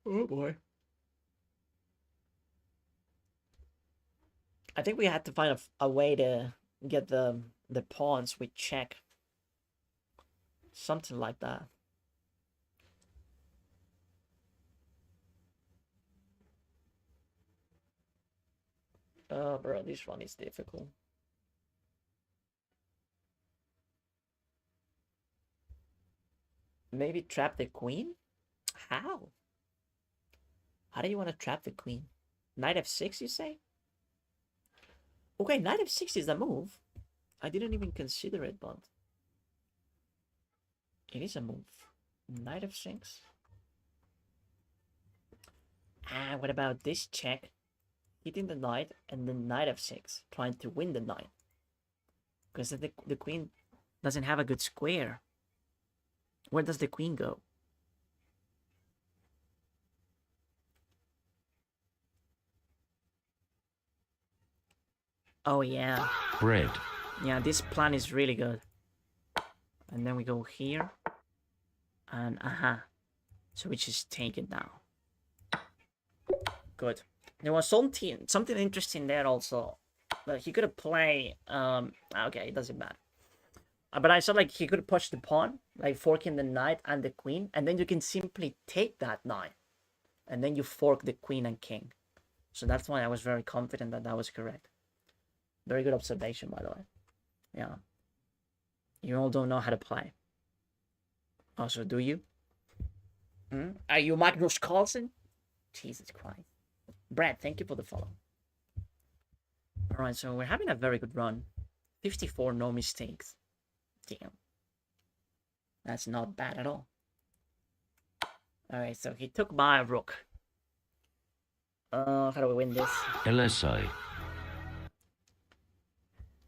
Oh boy. I think we had to find a way to get the pawns with check. Something like that. Oh, bro, this one is difficult. Maybe trap the queen? How? How do you want to trap the queen? Knight f6, you say? Okay, knight f6 is the move. I didn't even consider it, but it is a move. Knight f6. Ah, what about this check? Hitting the knight and then knight f6, trying to win the knight. Because the queen doesn't have a good square. Where does the queen go? Oh, yeah. Bread. Yeah, this plan is really good. And then we go here. And so we just take it now. Good. There was something interesting there also. But he could have played... okay, it doesn't matter. But I saw like he could have pushed the pawn, like forking the knight and the queen. And then you can simply take that knight. And then you fork the queen and king. So that's why I was very confident that that was correct. Very good observation, by the way. Yeah. You all don't know how to play. Also, do you? Are you Magnus Carlsen? Jesus Christ. Brad, thank you for the follow. Alright, so we're having a very good run. 54, no mistakes. Damn. That's not bad at all. Alright, so he took my rook. How do we win this? LSI.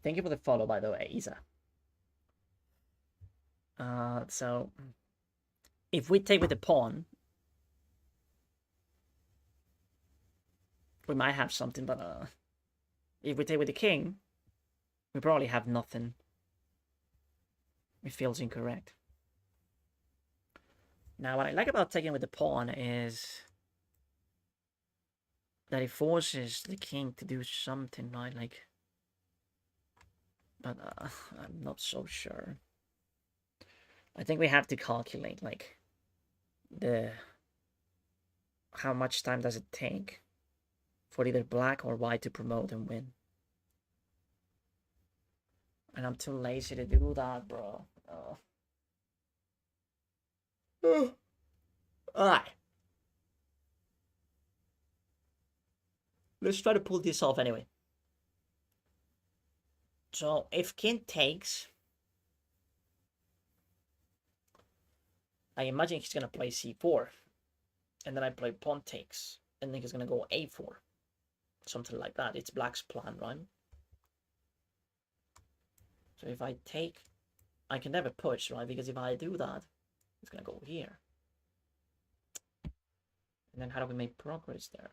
Thank you for the follow, by the way, Isa. So if we take with the pawn, we might have something, but if we take with the king, we probably have nothing. It feels incorrect. Now, what I like about taking with the pawn is that it forces the king to do something, right? Like, but I'm not so sure. I think we have to calculate, like, how much time does it take for either black or white to promote and win. And I'm too lazy to do that, bro. Alright. Let's try to pull this off anyway. So, if king takes... I imagine he's gonna play c4. And then I play pawn takes. And then he's gonna go a4. Something like that. It's black's plan, right? So if I take... I can never push, right? Because if I do that, it's gonna go here. And then how do we make progress there?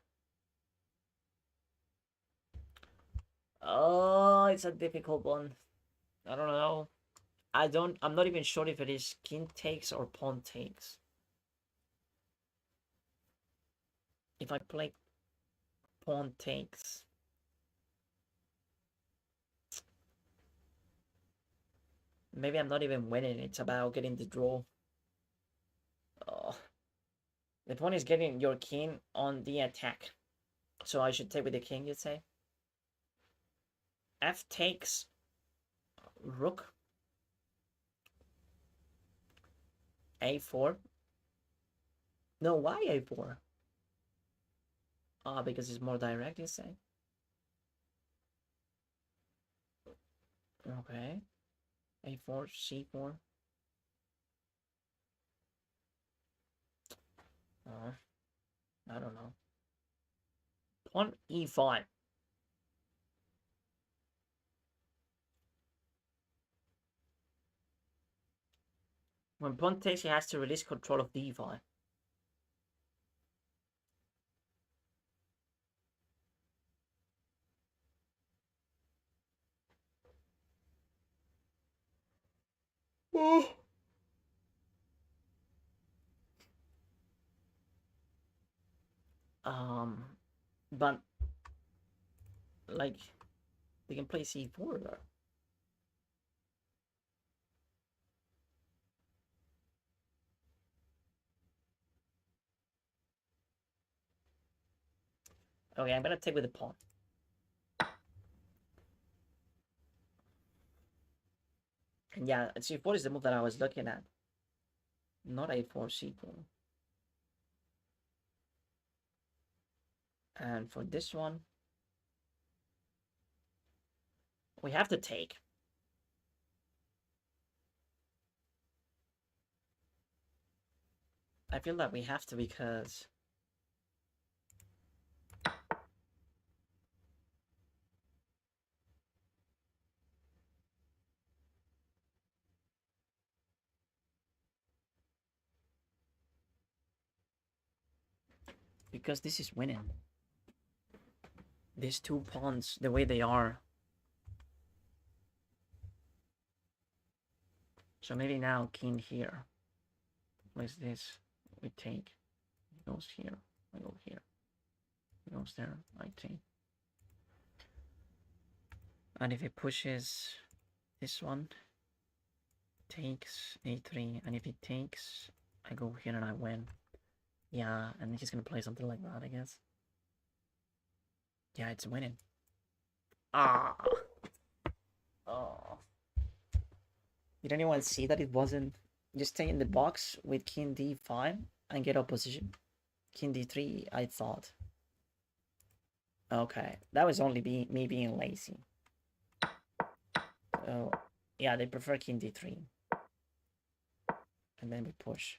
Oh, it's a difficult one. I don't know. I'm not even sure if it is king takes or pawn takes. If I play pawn takes, maybe I'm not even winning. It's about getting the draw. Oh. The point is getting your king on the attack. So I should take with the king, you'd say? F takes rook. A4. No, why A4? Ah, because it's more direct, you say? Okay. A4, C4. I don't know. Pawn E5. When pawn takes, he has to release control of D5. Oh. But like they can play C4 there. Okay, I'm gonna take with the pawn. And yeah, C4 is the move that I was looking at. Not a4, c4. And for this one, we have to take. I feel that we have to because this is winning. These two pawns, the way they are. So maybe now king here. What's this? We take. He goes here. I go here. He goes there. I take. And if he pushes this one, takes a3. And if he takes, I go here and I win. Yeah, and he's gonna play something like that, I guess. Yeah, it's winning. Ah. Oh. Did anyone see that it wasn't just stay in the box with king d5 and get opposition? King d3, I thought. Okay, that was only me being lazy. So, yeah, they prefer king d3. And then we push.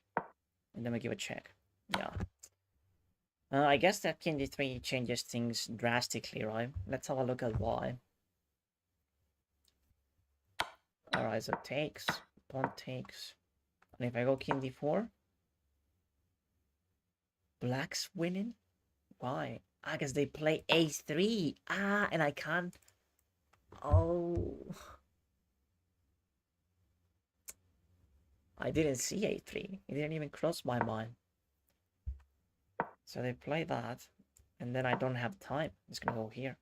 And then we give a check. Yeah. I guess that king d3 changes things drastically, right? Let's have a look at why. Alright, so takes, pawn takes. And if I go king d4, black's winning? Why? I guess they play a3. Ah, and I can't. Oh. I didn't see a3. It didn't even cross my mind. So they play that, and then I don't have time. It's gonna go here.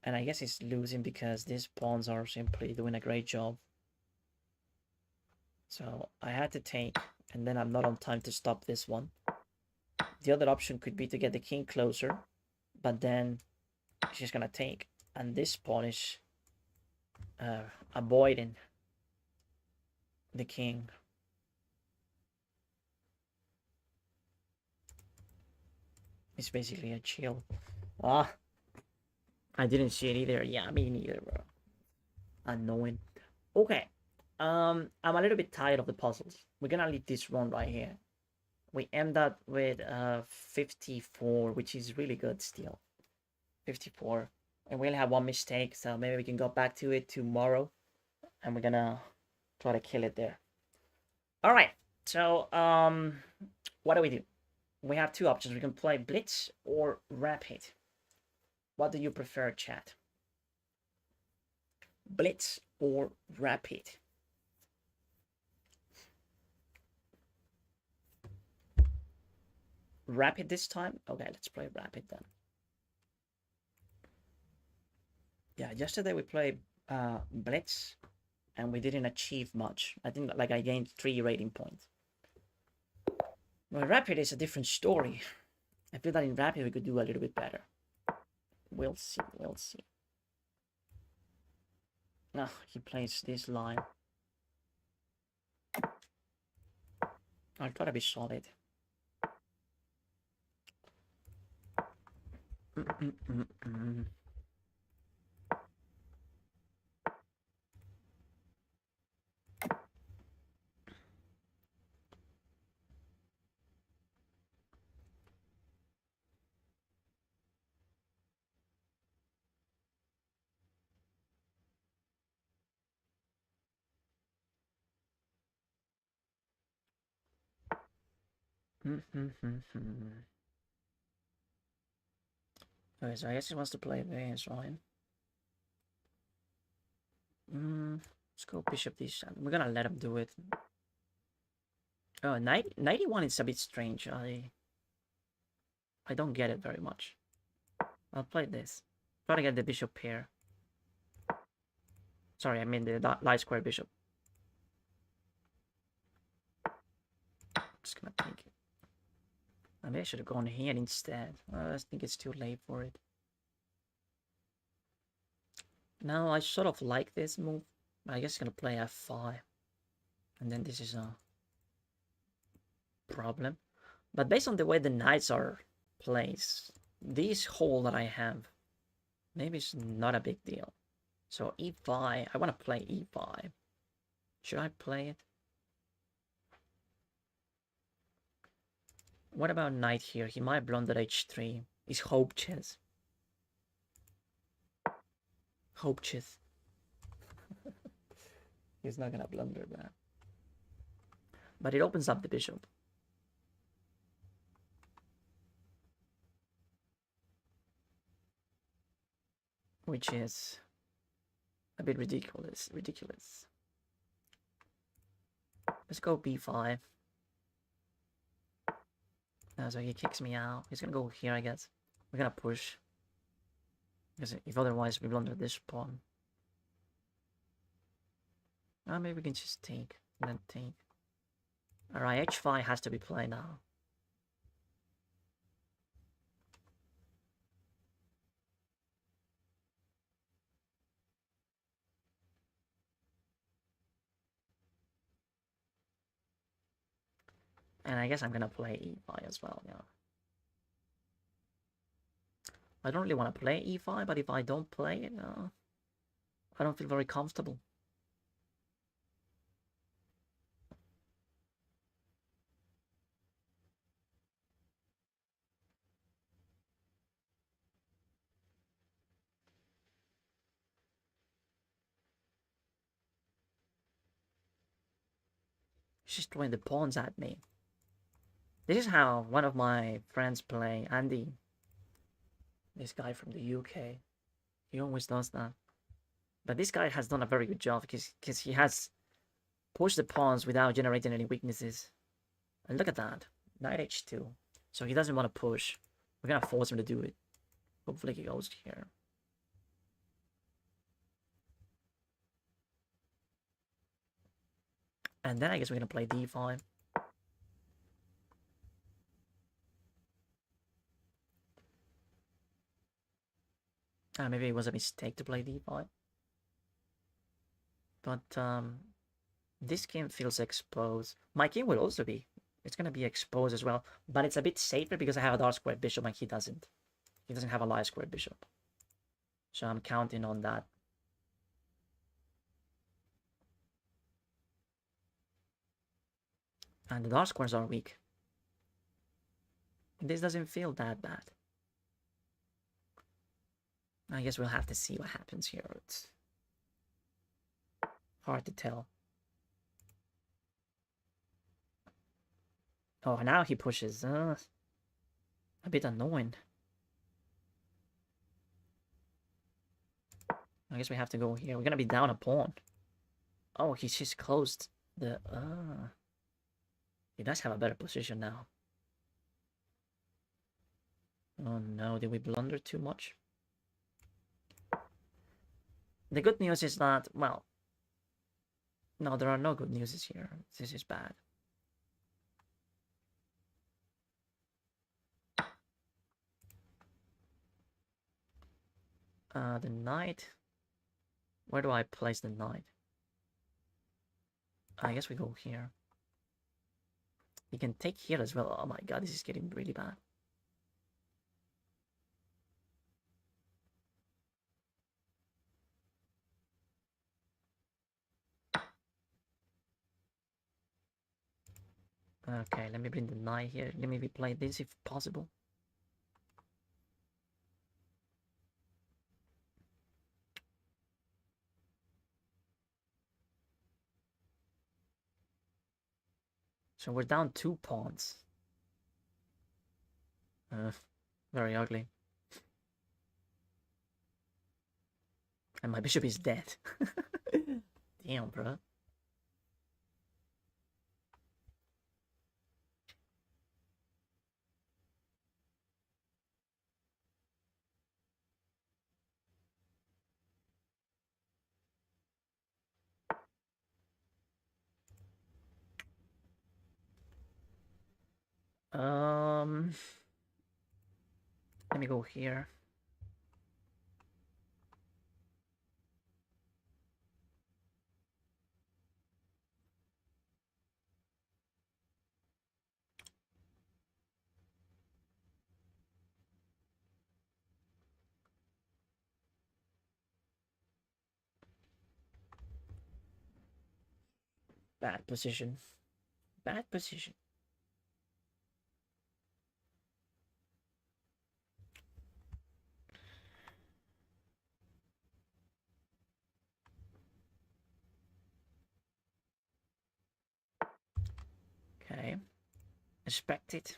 And I guess he's losing because these pawns are simply doing a great job. So I had to take, and then I'm not on time to stop this one. The other option could be to get the king closer, but then she's gonna take. And this pawn is avoiding the king. It's basically a chill. Ah, I didn't see it either. Yeah, me neither, bro. Annoying. Okay. I'm a little bit tired of the puzzles. We're gonna leave this one right here. We end up with 54, which is really good still. 54. And we only have one mistake, so maybe we can go back to it tomorrow. And we're gonna try to kill it there. Alright, so what do? We have two options. We can play Blitz or Rapid. What do you prefer, chat? Blitz or Rapid? Rapid this time? Okay, let's play Rapid then. Yeah, yesterday we played Blitz and we didn't achieve much. I think like I gained 3 rating points. Well, Rapid is a different story. I feel that in Rapid we could do a little bit better. We'll see, we'll see. Ah, he plays this line. I'll try to be solid. Okay, so I guess he wants to play this, right? Let's go bishop d7. We're gonna let him do it. Oh, 91 is a bit strange. I don't get it very much. I'll play this. Try to get the bishop here. Sorry, I mean the light square bishop. Just gonna take it. Maybe I should have gone here instead. I think it's too late for it. No, I sort of like this move. I guess I'm gonna play f5. And then this is a problem. But based on the way the knights are placed, this hole that I have, maybe it's not a big deal. So e5, I want to play e5. Should I play it? What about knight here? He might blunder h3. Is hope chess. Hope chess. He's not gonna blunder that. But it opens up the bishop. Which is a bit ridiculous. Let's go b5. So he kicks me out. He's gonna go here, I guess. We're gonna push. Because if otherwise we blunder this pawn. Maybe we can just take. And then take. Alright, h5 has to be played now. And I guess I'm gonna play e5 as well, yeah. I don't really want to play e5, but if I don't play it, I don't feel very comfortable. She's throwing the pawns at me. This is how one of my friends play, Andy. This guy from the UK. He always does that. But this guy has done a very good job because he has pushed the pawns without generating any weaknesses. And look at that. Knight h2. So he doesn't want to push. We're going to force him to do it. Hopefully he goes here. And then I guess we're going to play d5. Maybe it was a mistake to play d5. But this king feels exposed. My king will also be. It's going to be exposed as well. But it's a bit safer because I have a dark square bishop and he doesn't. He doesn't have a light square bishop. So I'm counting on that. And the dark squares are weak. This doesn't feel that bad. I guess we'll have to see what happens here. It's hard to tell. Oh, now he pushes. A bit annoying. I guess we have to go here. We're gonna be down a pawn. Oh, he's just closed the... He does have a better position now. Oh no, did we blunder too much? The good news is that, well... No, there are no good news here. This is bad. The knight. Where do I place the knight? I guess we go here. He can take here as well. Oh my god, this is getting really bad. Okay, let me bring the knight here. Let me replay this if possible. So we're down 2 pawns. Very ugly. And my bishop is dead. Damn, bro. Let me go here. Bad position. Bad position. Okay. Respect it.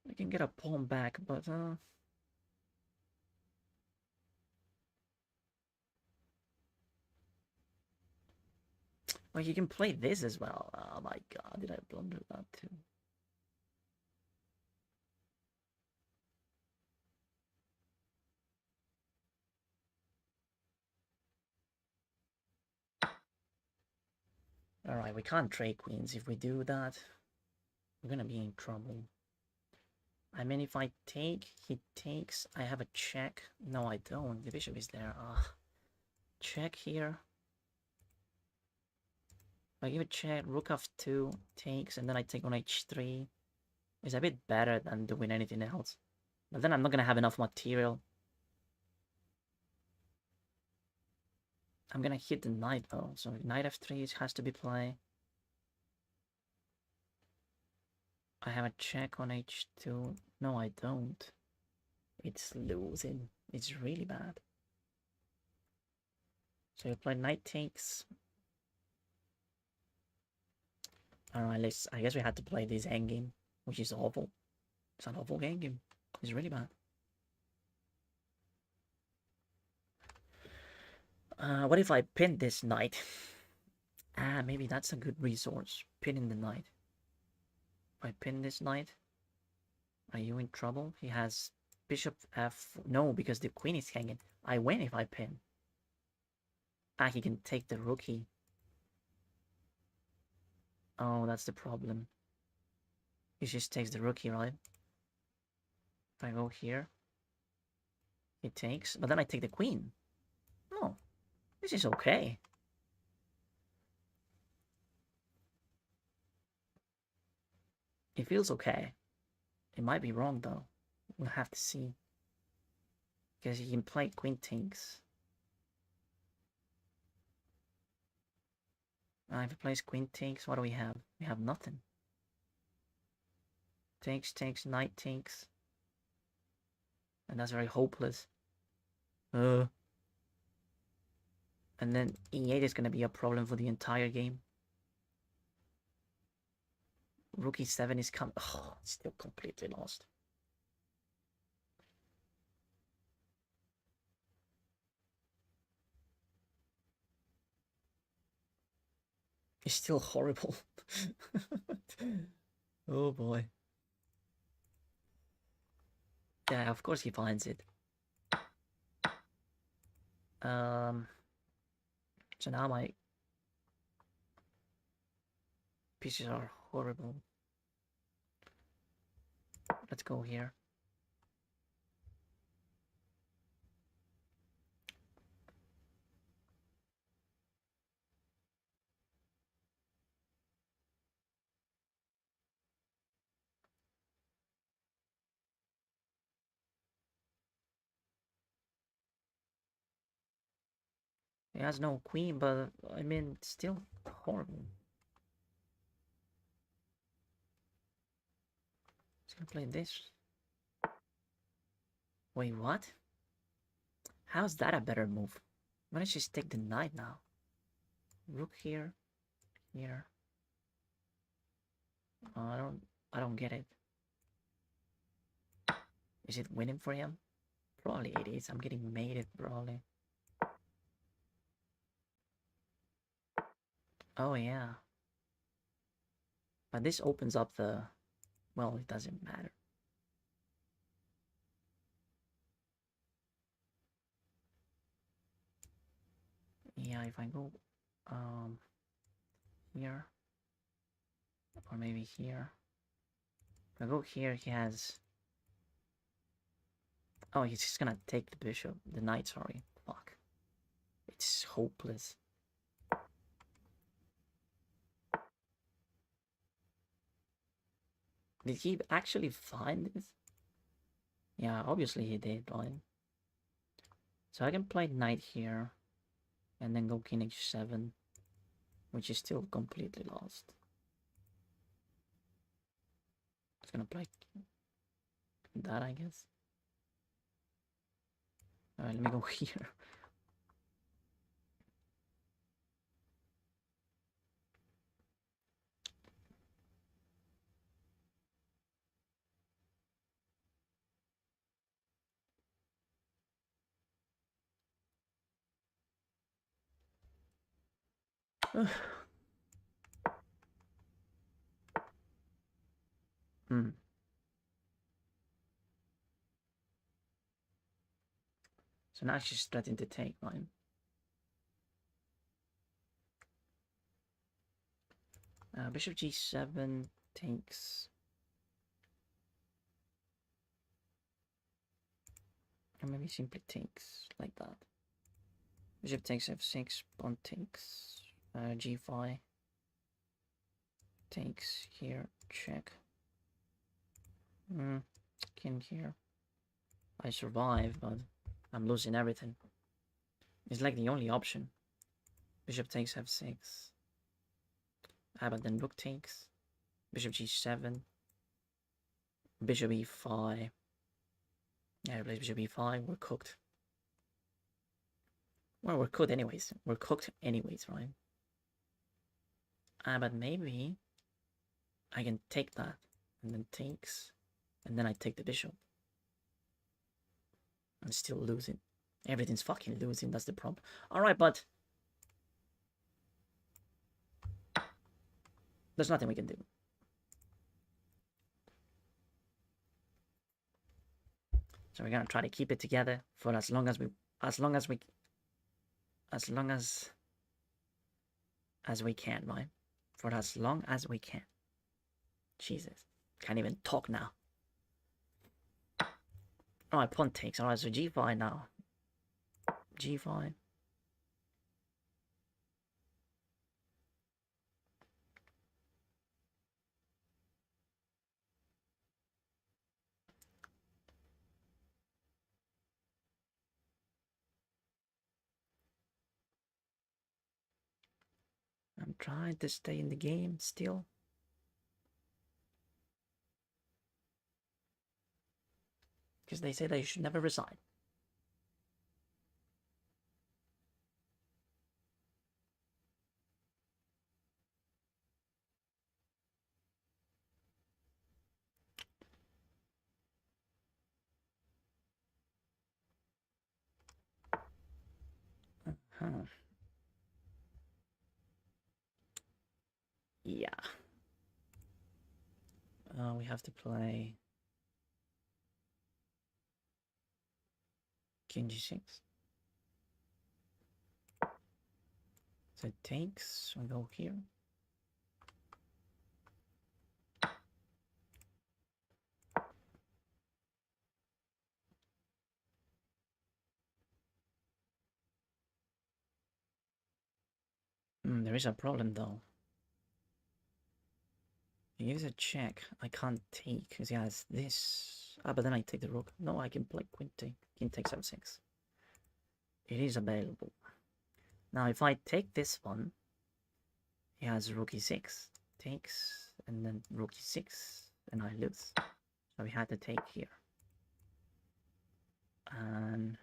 We can get a pawn back, but well, you can play this as well. Oh my god, did I blunder that too? Alright, we can't trade queens. If we do that, we're gonna be in trouble. I mean, if I take, he takes, I have a check. No, I don't. The bishop is there. Check here. If I give a check, rook f2 takes, and then I take on h3. It's a bit better than doing anything else. But then I'm not gonna have enough material. I'm gonna hit the knight though, so knight f3 has to be played. I have a check on h2. No, I don't. It's losing. It's really bad. So you play knight takes. Alright, I guess we had to play this endgame, which is awful. It's an awful endgame. It's really bad. What if I pin this knight? Maybe that's a good resource. Pinning the knight. If I pin this knight, are you in trouble? He has bishop f. No, because the queen is hanging. I win if I pin. He can take the rookie. Oh, that's the problem. He just takes the rookie, right? If I go here, he takes, but then I take the queen. Oh, this is okay. It feels okay. It might be wrong though. We'll have to see. Because he can play queen takes. If he plays queen takes, what do we have? We have nothing. Takes, takes, knight takes. And that's very hopeless. And then e8 is going to be a problem for the entire game. Rook e7 is coming. Oh, it's still completely lost. It's still horrible. Oh boy. Yeah, of course he finds it. So now my pieces are horrible. Let's go here. He has no queen, but I mean, still horrible. He's gonna play this. Wait, what? How's that a better move? Why don't you just take the knight now? Rook here, here. I don't get it. Is it winning for him? Probably it is. I'm getting mated, probably. Oh yeah. But this opens up the... Well, it doesn't matter. Yeah, if I go here, or maybe here. If I go here, he has... Oh, he's just gonna take the bishop, the knight, sorry. Fuck. It's hopeless. Did he actually find this? Yeah, obviously he did, right? So I can play knight here, and then go king h7, which is still completely lost. It's gonna play that, I guess. Alright, let me go here. Hmm. So now she's threatening to take mine. Bishop g7 takes. Or maybe simply takes like that. Bishop takes f6, pawn takes g5. Takes here, check. King here. I survive, but I'm losing everything. It's like the only option. Bishop takes f6. But then rook takes. Bishop g7. Bishop e5. Yeah, replace bishop e5. We're cooked. Well, we're cooked anyways. We're cooked anyways, right? But maybe I can take that. And then takes. And then I take the bishop. I'm still losing. Everything's fucking losing. That's the problem. Alright, but there's nothing we can do. So we're gonna try to keep it together for as long as we can, right? For as long as we can. Jesus. Can't even talk now. Alright, pawn takes. Alright, so g5 now. g5. I'm trying to stay in the game still. Because they say that you should never resign. Huh. Yeah. We have to play king g6. So it takes, we go here. There is a problem though. He gives a check. I can't take because he has this. But then I take the rook. No, I can play queen take. King takes f6. It is available. Now, if I take this one, he has rook e6. Takes, and then rook e6, and I lose. So we had to take here. And...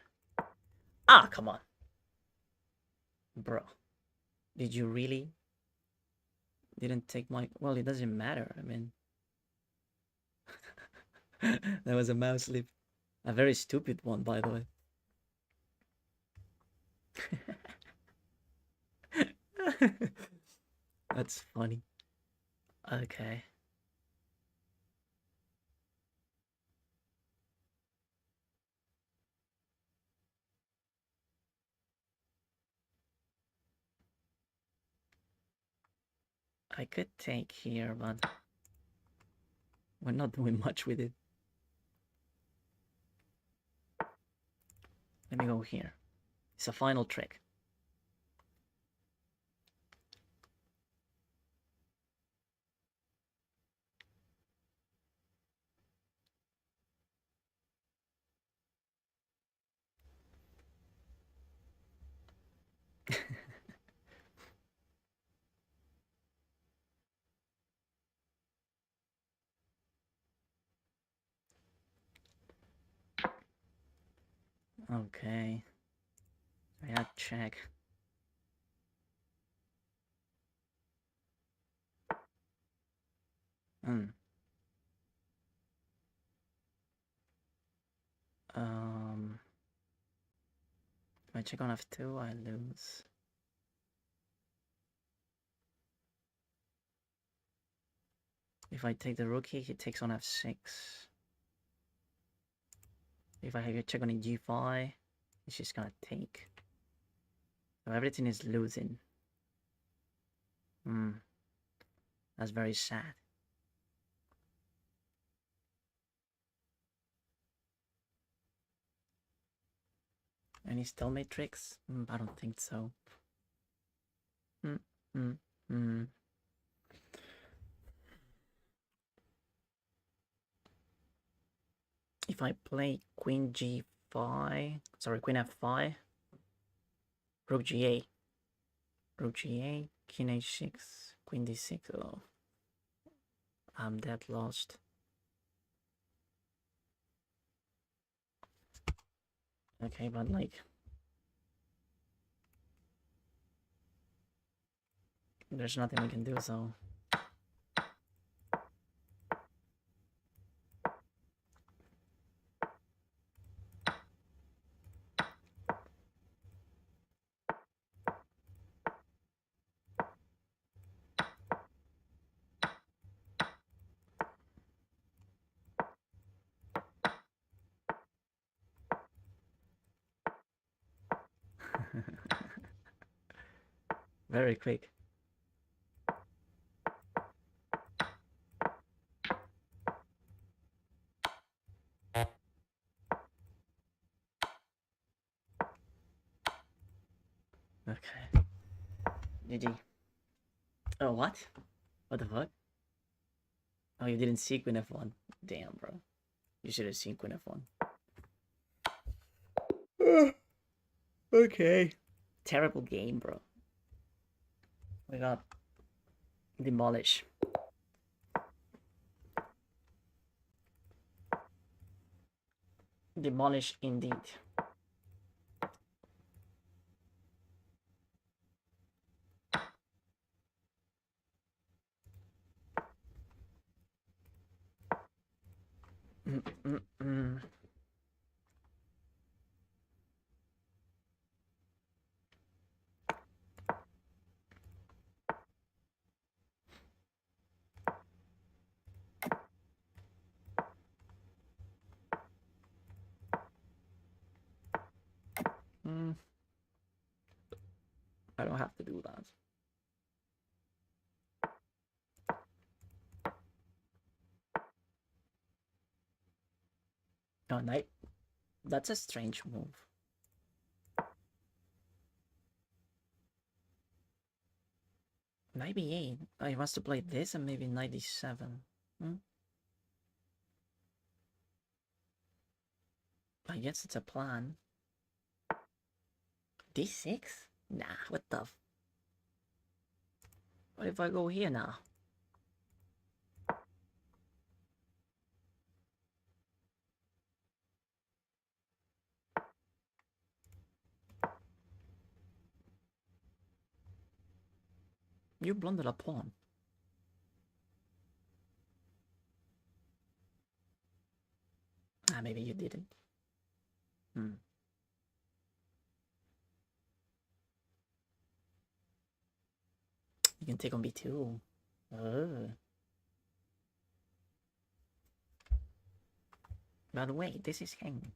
come on. Bro. Did you really? Didn't take my... Well, it doesn't matter. I mean... That was a mouse slip. A very stupid one, by the way. That's funny. Okay. I could take here, but we're not doing much with it. Let me go here. It's a final trick. Okay. I had to check. Hmm. If I check on F2, I lose. If I take the rookie, he takes on F6. If I have a check on a G5, it's just gonna take. So everything is losing. That's very sad. Any stalemate tricks? I don't think so. If I play Queen G5, sorry, Queen F5, Rook G8, Rook G8, King H6, Queen D6. Oh, I'm dead lost. Okay, but like, there's nothing we can do, so. Very quick. Okay. GG. Oh, what? What the fuck? Oh, you didn't see Queen F1. Damn, bro. You should have seen Queen F1. Okay. Terrible game, bro. We got demolished. Demolished indeed. I don't have to do that. Oh, knight. That's a strange move. Knight B8. Oh, he wants to play this and maybe knight D7. I guess it's a plan. D6? Nah, what the what if I go here now? You blundered a pawn. Ah, maybe you didn't. You can take on B2. By the way, this is hanging.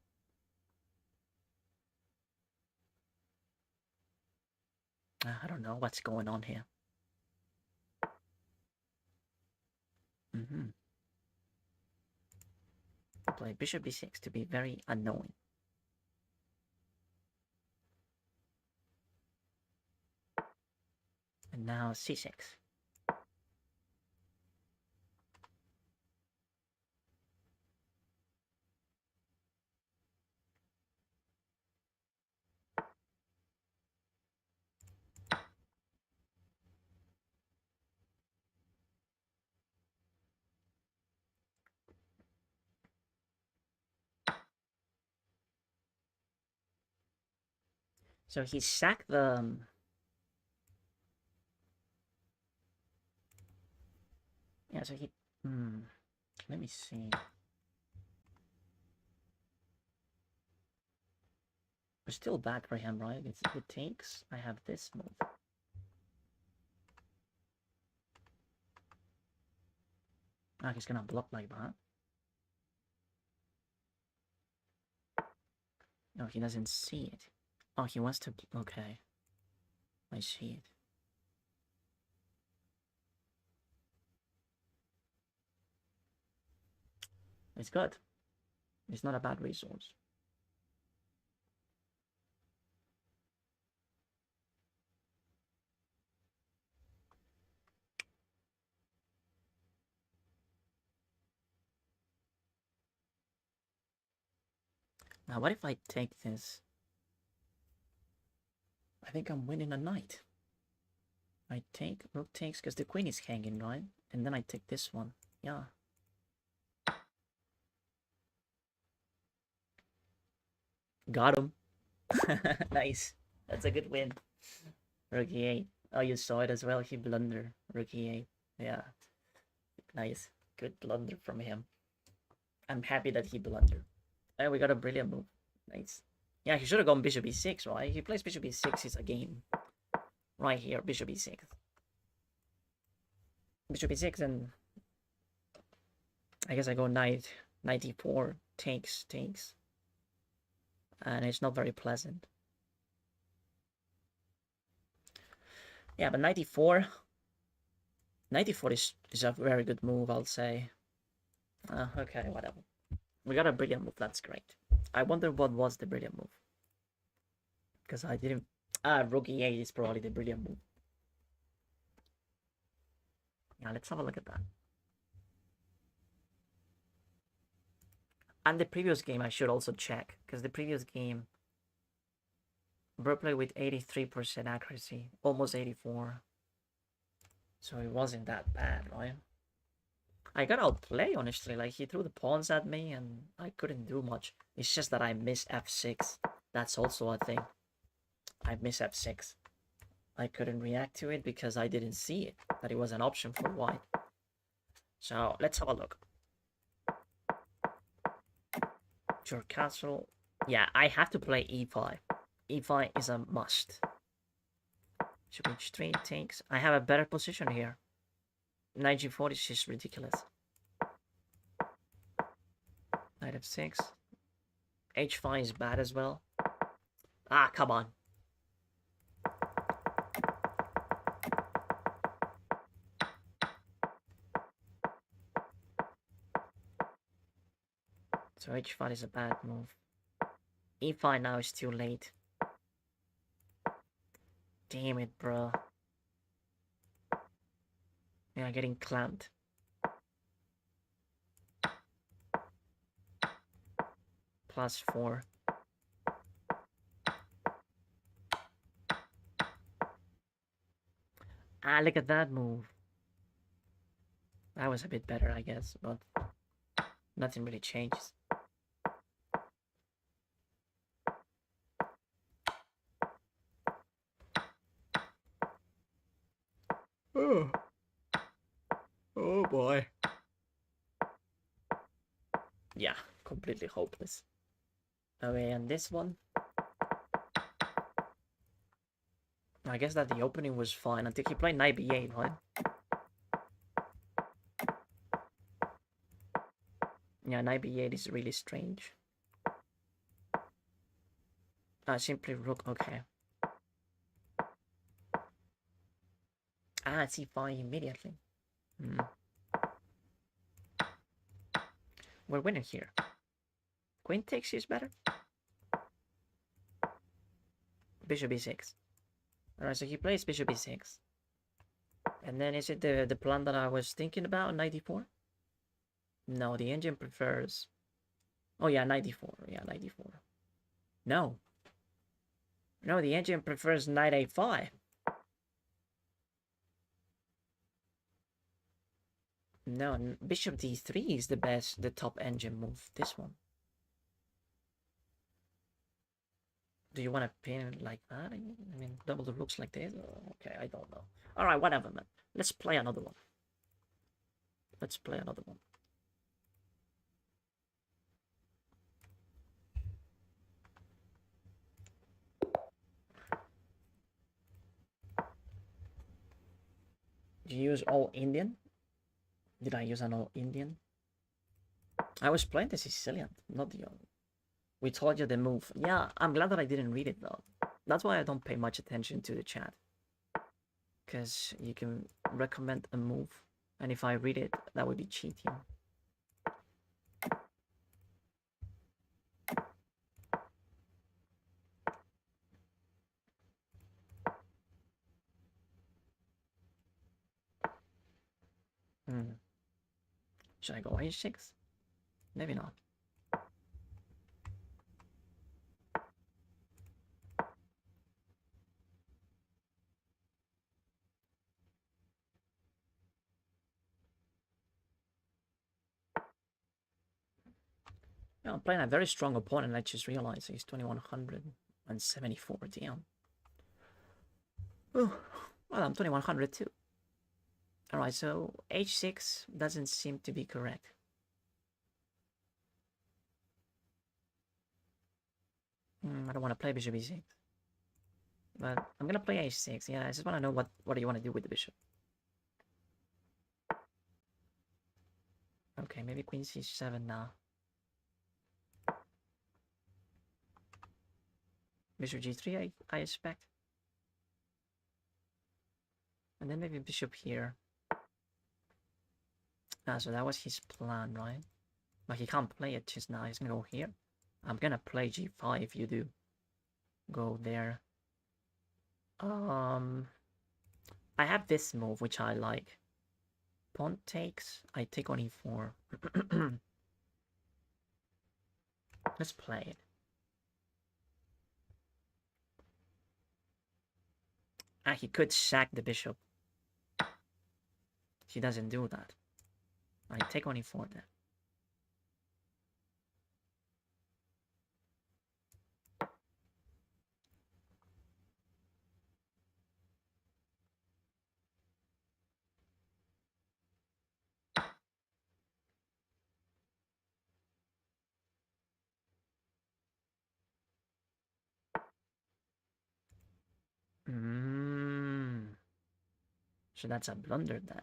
I don't know what's going on here. Play bishop b6 to be very annoying. And now c6. So he sacked the... yeah, so he... let me see. It's still bad for him, right? It takes... I have this move. Ah, he's gonna block like that. No, he doesn't see it. Oh, he wants to... okay. I see it. It's good. It's not a bad resource. Now, what if I take this? I think I'm winning a knight. I take, rook takes, because the queen is hanging, right? And then I take this one. Yeah. Got him. Nice. That's a good win. Rook e8. Oh, you saw it as well. He blundered. Rook e8. Yeah. Nice. Good blunder from him. I'm happy that he blundered. And we got a brilliant move. Nice. Yeah, he should have gone bishop e6, right? If he plays bishop e6, it's a game. Right here, bishop e6. Bishop e6, and I guess I go knight e4, takes. And it's not very pleasant. Yeah, but knight e4 is a very good move, I'll say. Okay, whatever. We got a brilliant move, that's great. I wonder what was the brilliant move. Because I didn't... rook e8 is probably the brilliant move. Yeah, let's have a look at that. And the previous game I should also check, because the previous game Bro played with 83% accuracy, almost 84. So it wasn't that bad, right? I got outplayed, honestly. Like, he threw the pawns at me and I couldn't do much. It's just that I missed f6. That's also a thing. I missed f6. I couldn't react to it because I didn't see it, that it was an option for white. So let's have a look. Your castle. Yeah, I have to play e5. e5 is a must. Should h3 takes. I have a better position here. Knight g4 is just ridiculous. Knight f6. h5 is bad as well. Ah, come on. So h5 is a bad move. e5 now is too late. Damn it, bro. Yeah, getting clamped. +4. Ah, look at that move. That was a bit better, I guess, but nothing really changes. Oh. Oh boy. Yeah, completely hopeless. Okay, and this one. I guess that the opening was fine until he played knight b8, right? Yeah, knight b8 is really strange. Simply rook, okay. It's e5 immediately. We're winning here. Queen takes is better. Bishop e6. Alright, so he plays bishop e6. And then is it the plan that I was thinking about, knight e4? No, the engine prefers... oh yeah, knight e4. Yeah, knight e4. No. No, the engine prefers knight a5. No, bishop d3 is the top engine move. This one. Do you want to pin it like that? I mean, double the rooks like this? Okay, I don't know. Alright, whatever, man. Let's play another one. Let's play another one. Did you use all Indian? Did I use an all Indian? I was playing the Sicilian, not the other. We told you the move. Yeah, I'm glad that I didn't read it though. That's why I don't pay much attention to the chat. Because you can recommend a move, and if I read it, that would be cheating. Should I go h6? Maybe not. Yeah, I'm playing a very strong opponent. I just realized he's 2174. Damn. Oh, well, I'm 2100 too. Alright, so h6 doesn't seem to be correct. I don't want to play bishop e6. But I'm gonna play h6. Yeah, I just want to know what do you want to do with the bishop. Okay, maybe queen c7 now. Bishop g3, I expect. And then maybe bishop here. Ah, so that was his plan, right? But he can't play it just now. He's gonna go here. I'm gonna play g5 if you do. Go there. I have this move which I like. Pawn takes. I take on e4. Let's play it. Ah, he could sack the bishop. He doesn't do that. I take on e4 then. So that's a blunder then.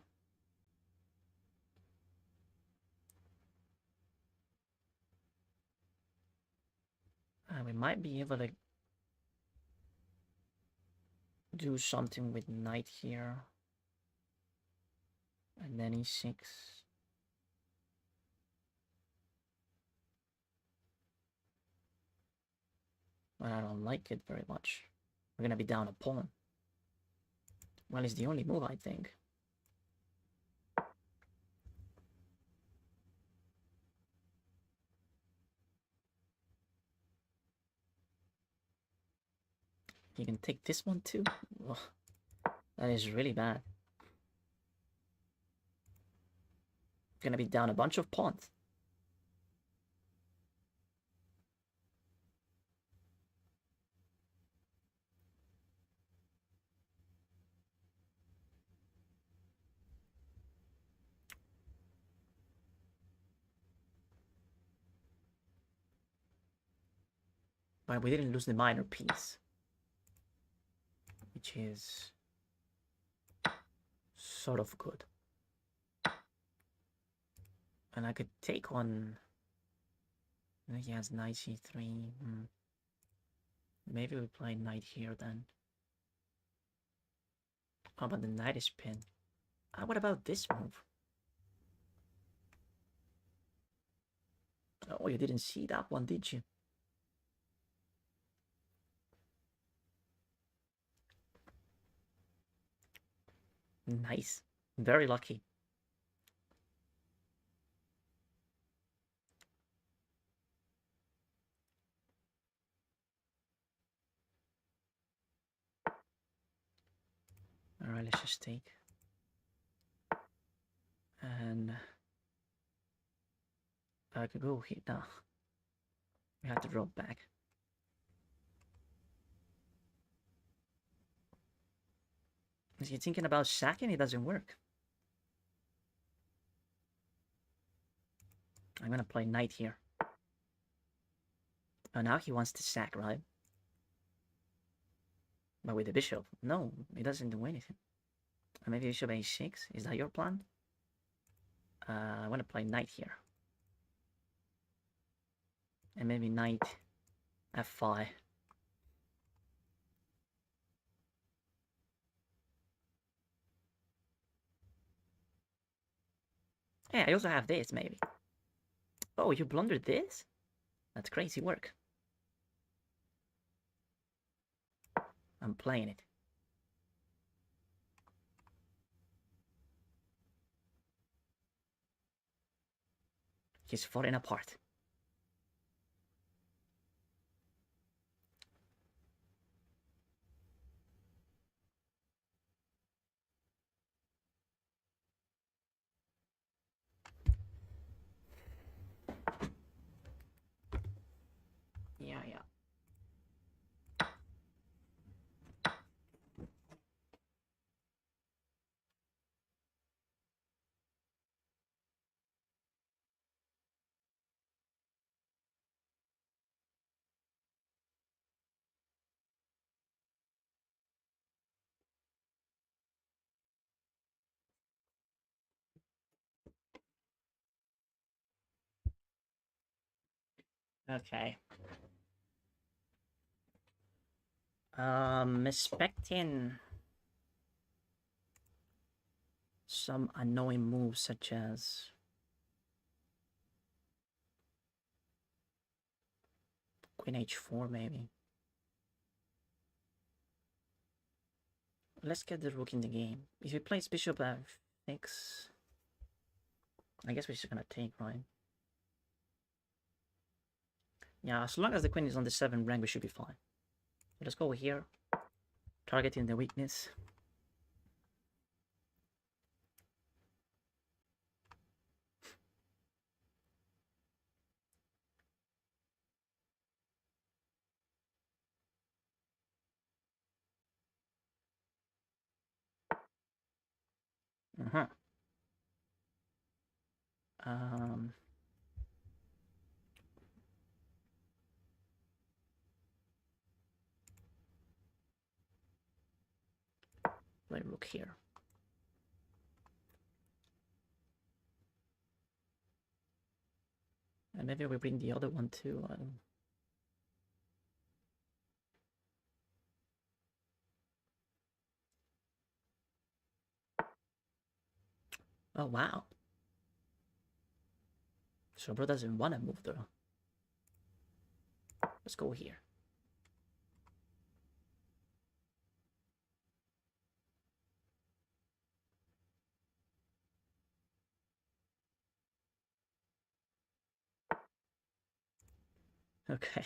We might be able to do something with knight here. And then e6. But I don't like it very much. We're gonna be down a pawn. Well, it's the only move, I think. You can take this one too. Ugh, that is really bad. Gonna be down a bunch of pawns. But we didn't lose the minor piece, which is sort of good. And I could take on... He has knight c3. Maybe we play knight here then. Oh, but the knight is pinned. What about this move? Oh, you didn't see that one, did you? Nice. Very lucky. Alright, let's just take. And I could go here now. We have to drop back. Is he thinking about sacking? It doesn't work. I'm gonna play knight here. Oh, now he wants to sack, right? But with the bishop. No, it doesn't do anything. Maybe bishop a6? Is that your plan? I want to play knight here. And maybe knight f5. Yeah, I also have this, maybe. Oh, you blundered this? That's crazy work. I'm playing it. He's falling apart. Yeah. Okay. Expecting some annoying moves such as Queen h4 maybe. Let's get the rook in the game. If he plays bishop f6, I guess we're just gonna take, right? Yeah, as long as the queen is on the 7th rank, we should be fine. So let's go here, targeting the weakness. Um, play rook here. And maybe we bring the other one too. Oh, wow. So bro doesn't want to move though. Let's go here. Okay.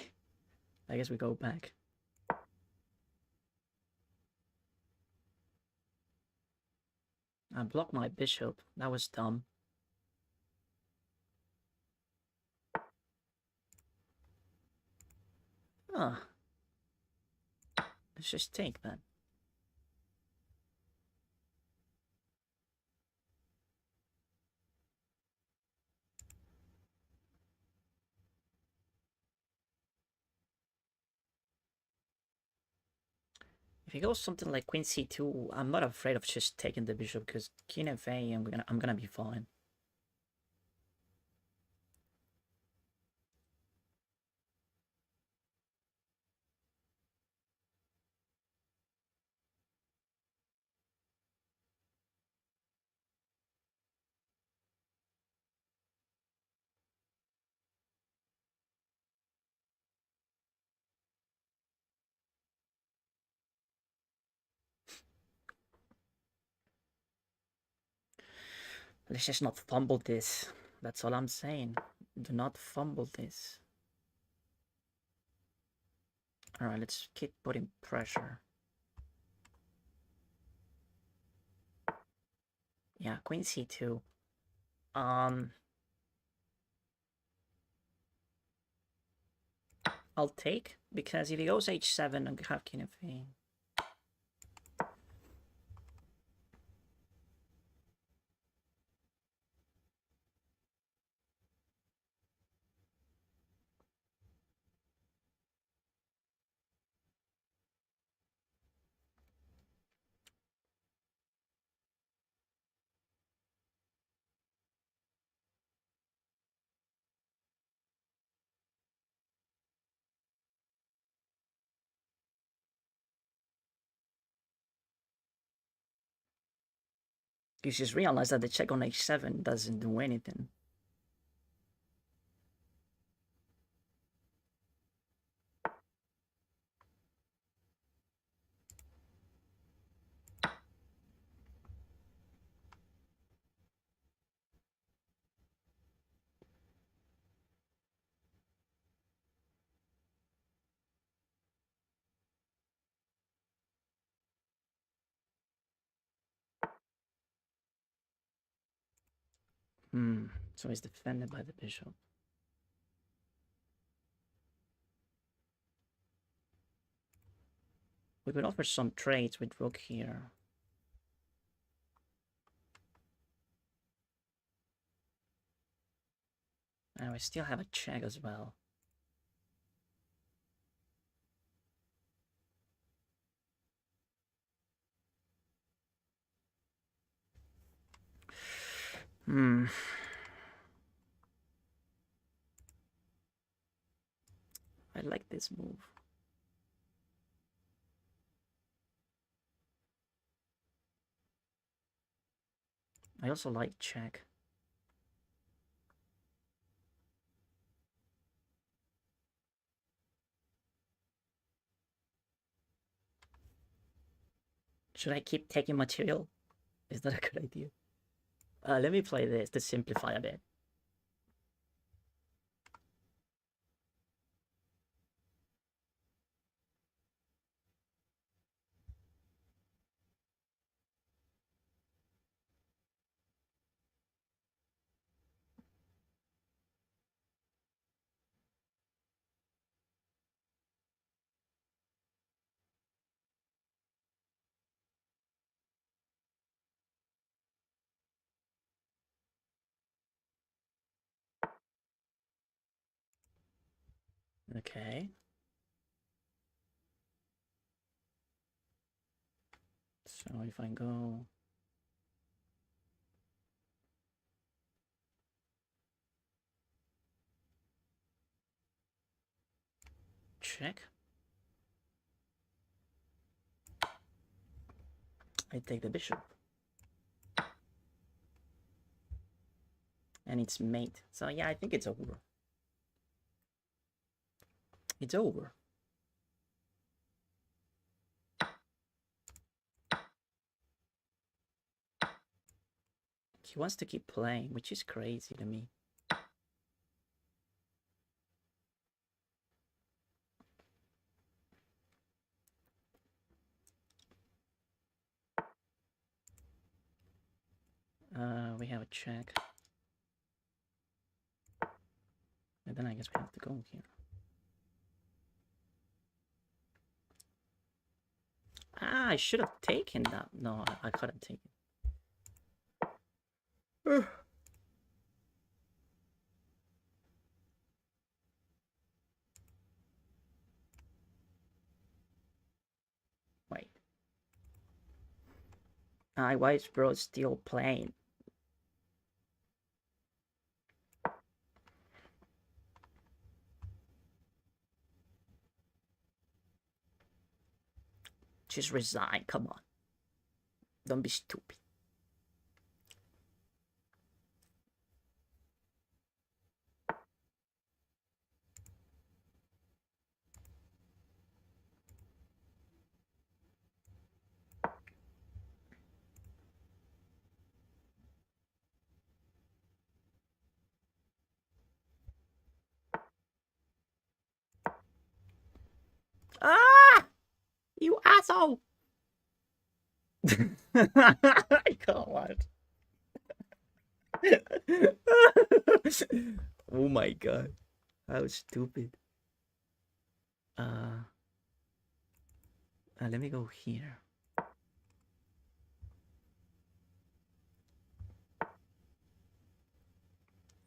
I guess we go back. I blocked my bishop. That was dumb. Huh. Let's just take then. If he goes something like Queen c2, I'm not afraid of just taking the bishop because King f8, I'm gonna be fine. Let's just not fumble this. That's all I'm saying. Do not fumble this. Alright, let's keep putting pressure. Yeah, Queen c2. I'll take, because if he goes h7 and have King f8. You just realize that the check on h7 doesn't do anything. So he's defended by the bishop. We could offer some trades with rook here. And we still have a check as well. I like this move. I also like check. Should I keep taking material? Is that a good idea? Let me play this to simplify a bit. Okay. So if I go... check. I take the bishop. And it's mate. So yeah, I think it's over. It's over. He wants to keep playing, which is crazy to me. We have a check. And then I guess we have to go here. Ah, I should have taken that. No, I couldn't take it. Wait. Why is bro still playing? Just resign, come on. Don't be stupid. Ah! You asshole! Come on. Oh my god. How stupid. Let me go here.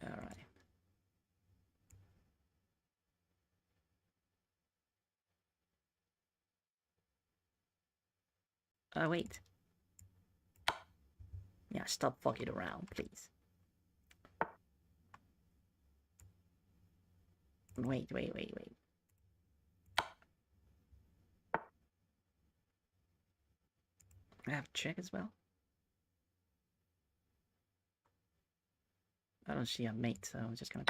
Alright. Wait. Yeah, stop fucking around, please. Wait. I have check as well. I don't see a mate, so I'm just gonna...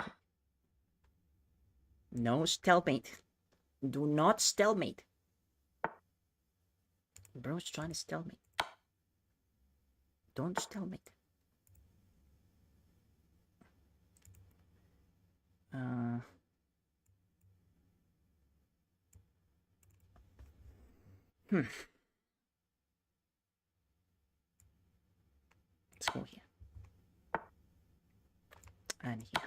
No stalemate. Do not stalemate. Bro's trying to stalemate. Don't stalemate. Let's go here. And here.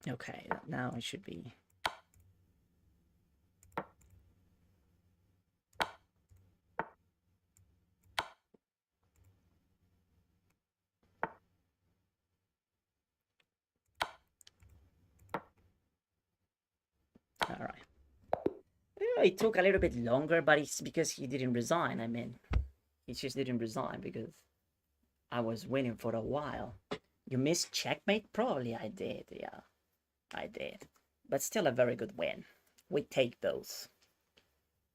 Okay, now it should be... Alright. It took a little bit longer, but it's because he didn't resign. I mean, he just didn't resign because I was winning for a while. You missed checkmate? Probably I did, yeah. I did. But still a very good win. We take those.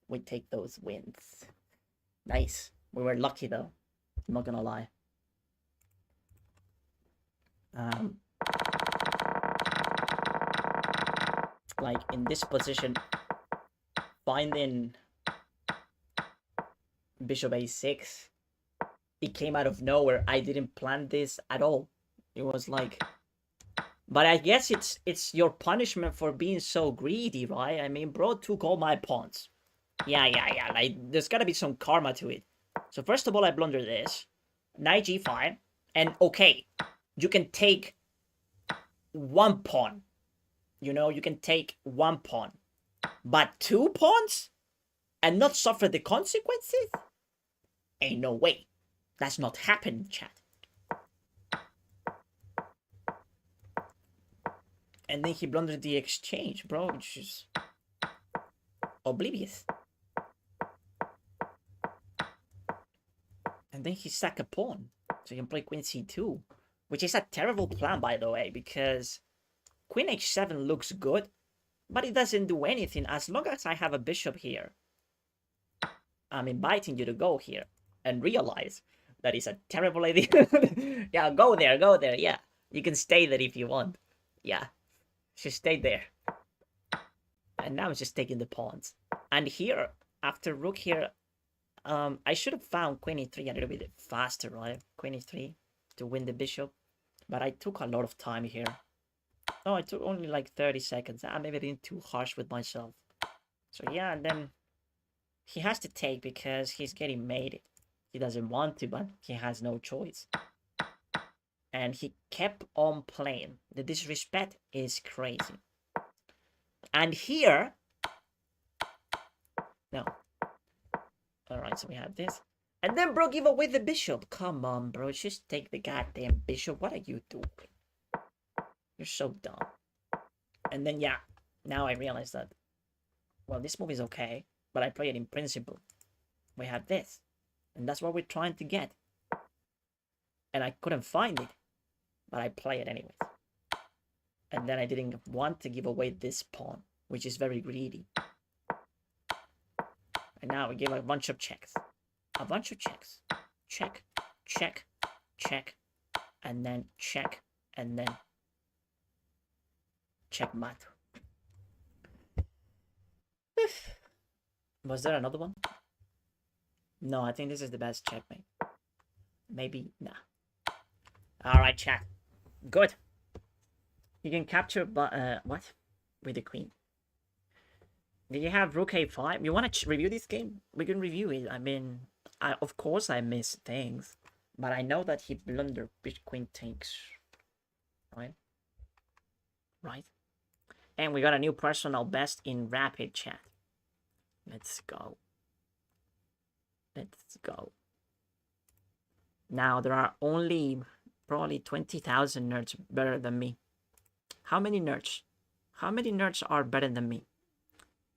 We take those wins. Nice. We were lucky though. I'm not gonna lie. Like in this position, finding bishop a6, it came out of nowhere. I didn't plan this at all. It was like, but I guess it's your punishment for being so greedy, right? I mean, bro took all my pawns. Yeah. Like, there's gotta be some karma to it. So first of all, I blunder this. Knight g5. And okay, you can take one pawn. You know, you can take one pawn. But 2 pawns? And not suffer the consequences? Ain't no way. That's not happening, chat. And then he blundered the exchange, bro, which is oblivious. And then he sacked a pawn. So you can play queen c2. Which is a terrible plan, by the way, because queen h7 looks good, but it doesn't do anything as long as I have a bishop here. I'm inviting you to go here and realize that is a terrible idea. Yeah, go there, yeah. You can stay there if you want. Yeah, just stay there. And now it's just taking the pawns. And here, after rook here, I should have found queen e3 a little bit faster, right? Queen e3 to win the bishop. But I took a lot of time here. Oh, I took only like 30 seconds. I'm maybe being too harsh with myself. So yeah, and then he has to take because he's getting mated. He doesn't want to, but he has no choice. And he kept on playing. The disrespect is crazy. And here... No. Alright, so we have this. And then bro give away the bishop. Come on, bro. Just take the goddamn bishop. What are you doing? You're so dumb. And then, yeah. Now I realize that, well, this move is okay, but I play it in principle. We have this. And that's what we're trying to get. And I couldn't find it. But I play it anyways. And then I didn't want to give away this pawn, which is very greedy. And now we give a bunch of checks. A bunch of checks. Check, check, check, and then check, and then checkmate. Was there another one? No, I think this is the best checkmate. Maybe, nah. Alright, chat. Good. You can capture, but, what? With the queen. Did you have rook a5? You want to review this game? We can review it. I mean, of course I miss things. But I know that he blundered which queen takes. Right? Right? And we got a new personal best in rapid chat. Let's go. Let's go. Now, there are only probably 20,000 nerds better than me. How many nerds? How many nerds are better than me?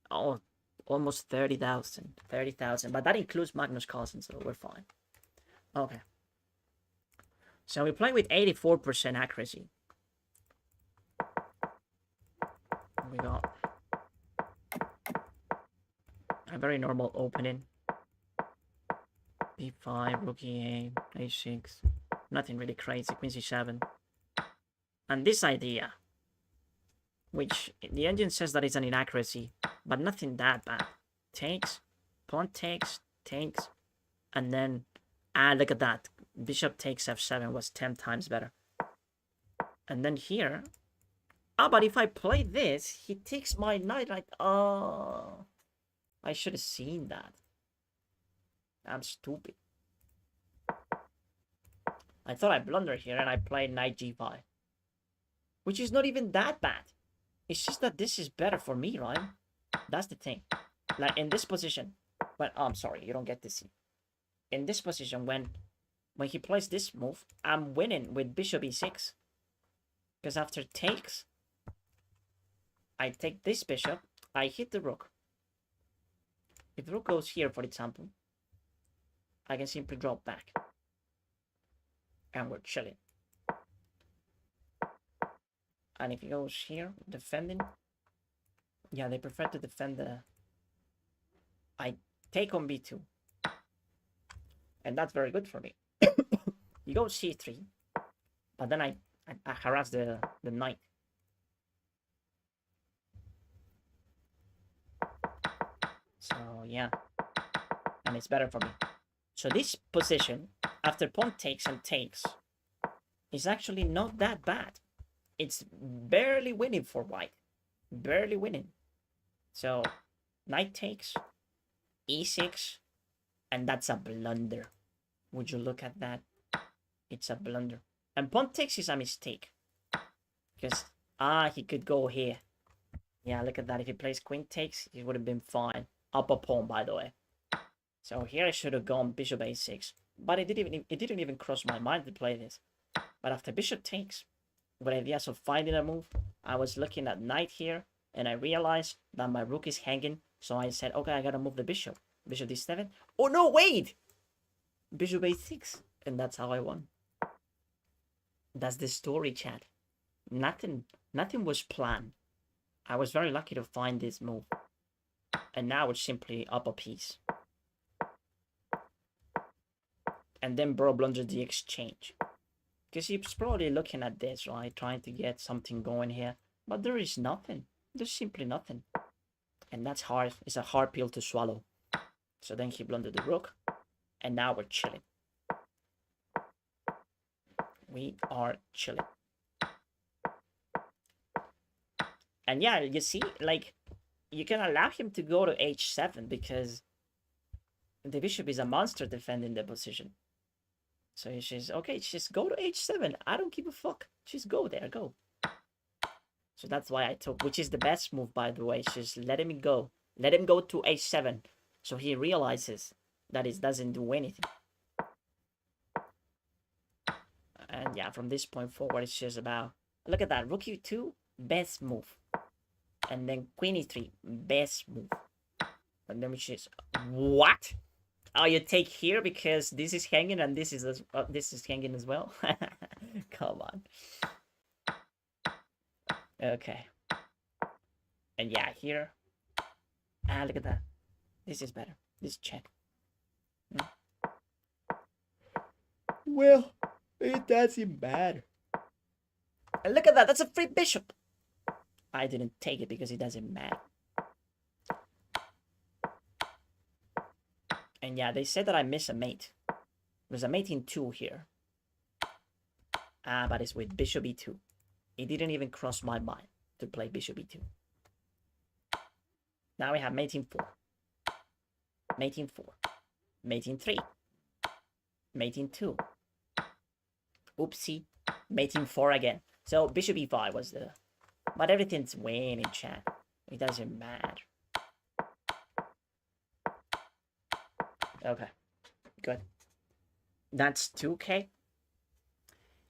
Oh, almost 30,000. 30,000. But that includes Magnus Carlsen, so we're fine. Okay. So we play with 84% accuracy. We got very normal opening. B5, rook E8, A6. Nothing really crazy. Queen C7. And this idea, which the engine says that it's an inaccuracy, but nothing that bad. Takes, pawn takes, and then, look at that. Bishop takes F7 was 10 times better. And then here, but if I play this, he takes my knight, like, oh, I should have seen that. I'm stupid. I thought I blundered here and I played knight G5. Which is not even that bad. It's just that this is better for me, right? That's the thing. Like in this position, but I'm sorry, you don't get to see. In this position, when he plays this move, I'm winning with bishop E6. Because after takes, I take this bishop, I hit the rook. If the rook goes here, for example, I can simply drop back. And we're chilling. And if he goes here, defending, yeah, they prefer to defend the... I take on B2. And that's very good for me. He goes C3, but then I harass the knight. So, yeah. And it's better for me. So this position, after pawn takes and takes, is actually not that bad. It's barely winning for white. Barely winning. So, knight takes, E6, and that's a blunder. Would you look at that? It's a blunder. And pawn takes is a mistake. Because, he could go here. Yeah, look at that. If he plays queen takes, it would have been fine. Up a pawn, by the way. So here I should have gone bishop A6. But it didn't even cross my mind to play this. But after bishop takes, with ideas of finding a move, I was looking at knight here, and I realized that my rook is hanging. So I said, okay, I gotta move the bishop. Bishop D7. Oh no, wait! Bishop A6. And that's how I won. That's the story, chat. Nothing was planned. I was very lucky to find this move. And now it's simply up a piece. And then bro blunders the exchange. Because he's probably looking at this, right? Trying to get something going here. But there is nothing. There's simply nothing. And that's hard. It's a hard pill to swallow. So then he blundered the rook. And now we're chilling. We are chilling. And yeah, you see, like, you can allow him to go to H7 because the bishop is a monster defending the position. So he says, okay, just go to H7. I don't give a fuck. Just go there, go. So that's why I took, which is the best move, by the way. Just let him go. Let him go to H7. So he realizes that it doesn't do anything. And yeah, from this point forward, it's just about, look at that, rook E2, best move. And then queen E3, best move. And then which is, what? Oh, you take here because this is hanging and this is hanging as well? Come on. Okay. And yeah, here. Look at that. This is better. This check. Well, it doesn't matter. And look at that. That's a free bishop. I didn't take it because it doesn't matter. And yeah, they said that I miss a mate. There's a mate in 2 here. But it's with bishop E2. It didn't even cross my mind to play bishop E2. Now we have mate in 4. Mate in 4. Mate in 3. Mate in 2. Oopsie. Mate in 4 again. So bishop E5 was the... But everything's winning, chat. It doesn't matter. Okay. Good. That's 2K?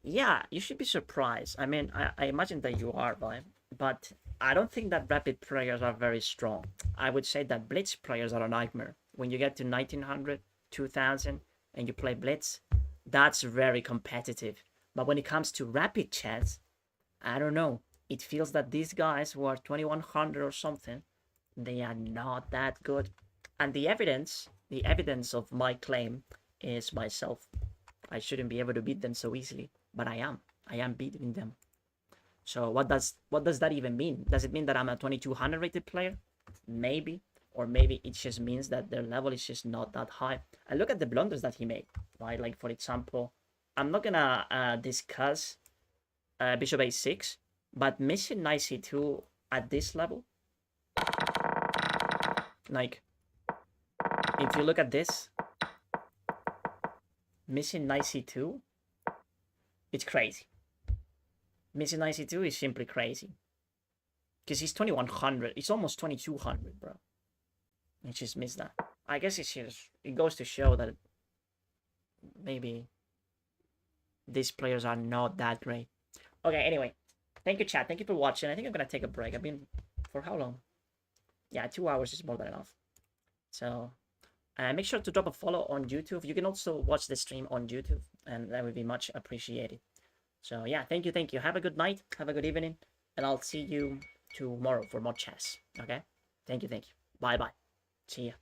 Yeah, you should be surprised. I mean, I imagine that you are, right? But I don't think that rapid players are very strong. I would say that blitz players are a nightmare. When you get to 1900, 2000, and you play blitz, that's very competitive. But when it comes to rapid chess, I don't know. It feels that these guys who are 2100 or something, they are not that good. And the evidence of my claim is myself. I shouldn't be able to beat them so easily, but I am. I am beating them. So what does that even mean? Does it mean that I'm a 2200 rated player? Maybe. Or maybe it just means that their level is just not that high. And look at the blunders that he made, right? Like, for example, I'm not gonna discuss bishop a6, but missing knight c2 at this level, like, if you look at this, missing knight c2, it's crazy. Missing knight c2 is simply crazy. Because he's 2100, it's almost 2200, bro. He just missed that. I guess it goes to show that maybe these players are not that great. Okay, anyway. Thank you, chat. Thank you for watching. I think I'm going to take a break. I've been... For how long? Yeah, 2 hours is more than enough. So, make sure to drop a follow on YouTube. You can also watch the stream on YouTube, and that would be much appreciated. So, yeah, thank you, thank you. Have a good night. Have a good evening. And I'll see you tomorrow for more chess. Okay? Thank you, thank you. Bye-bye. See ya.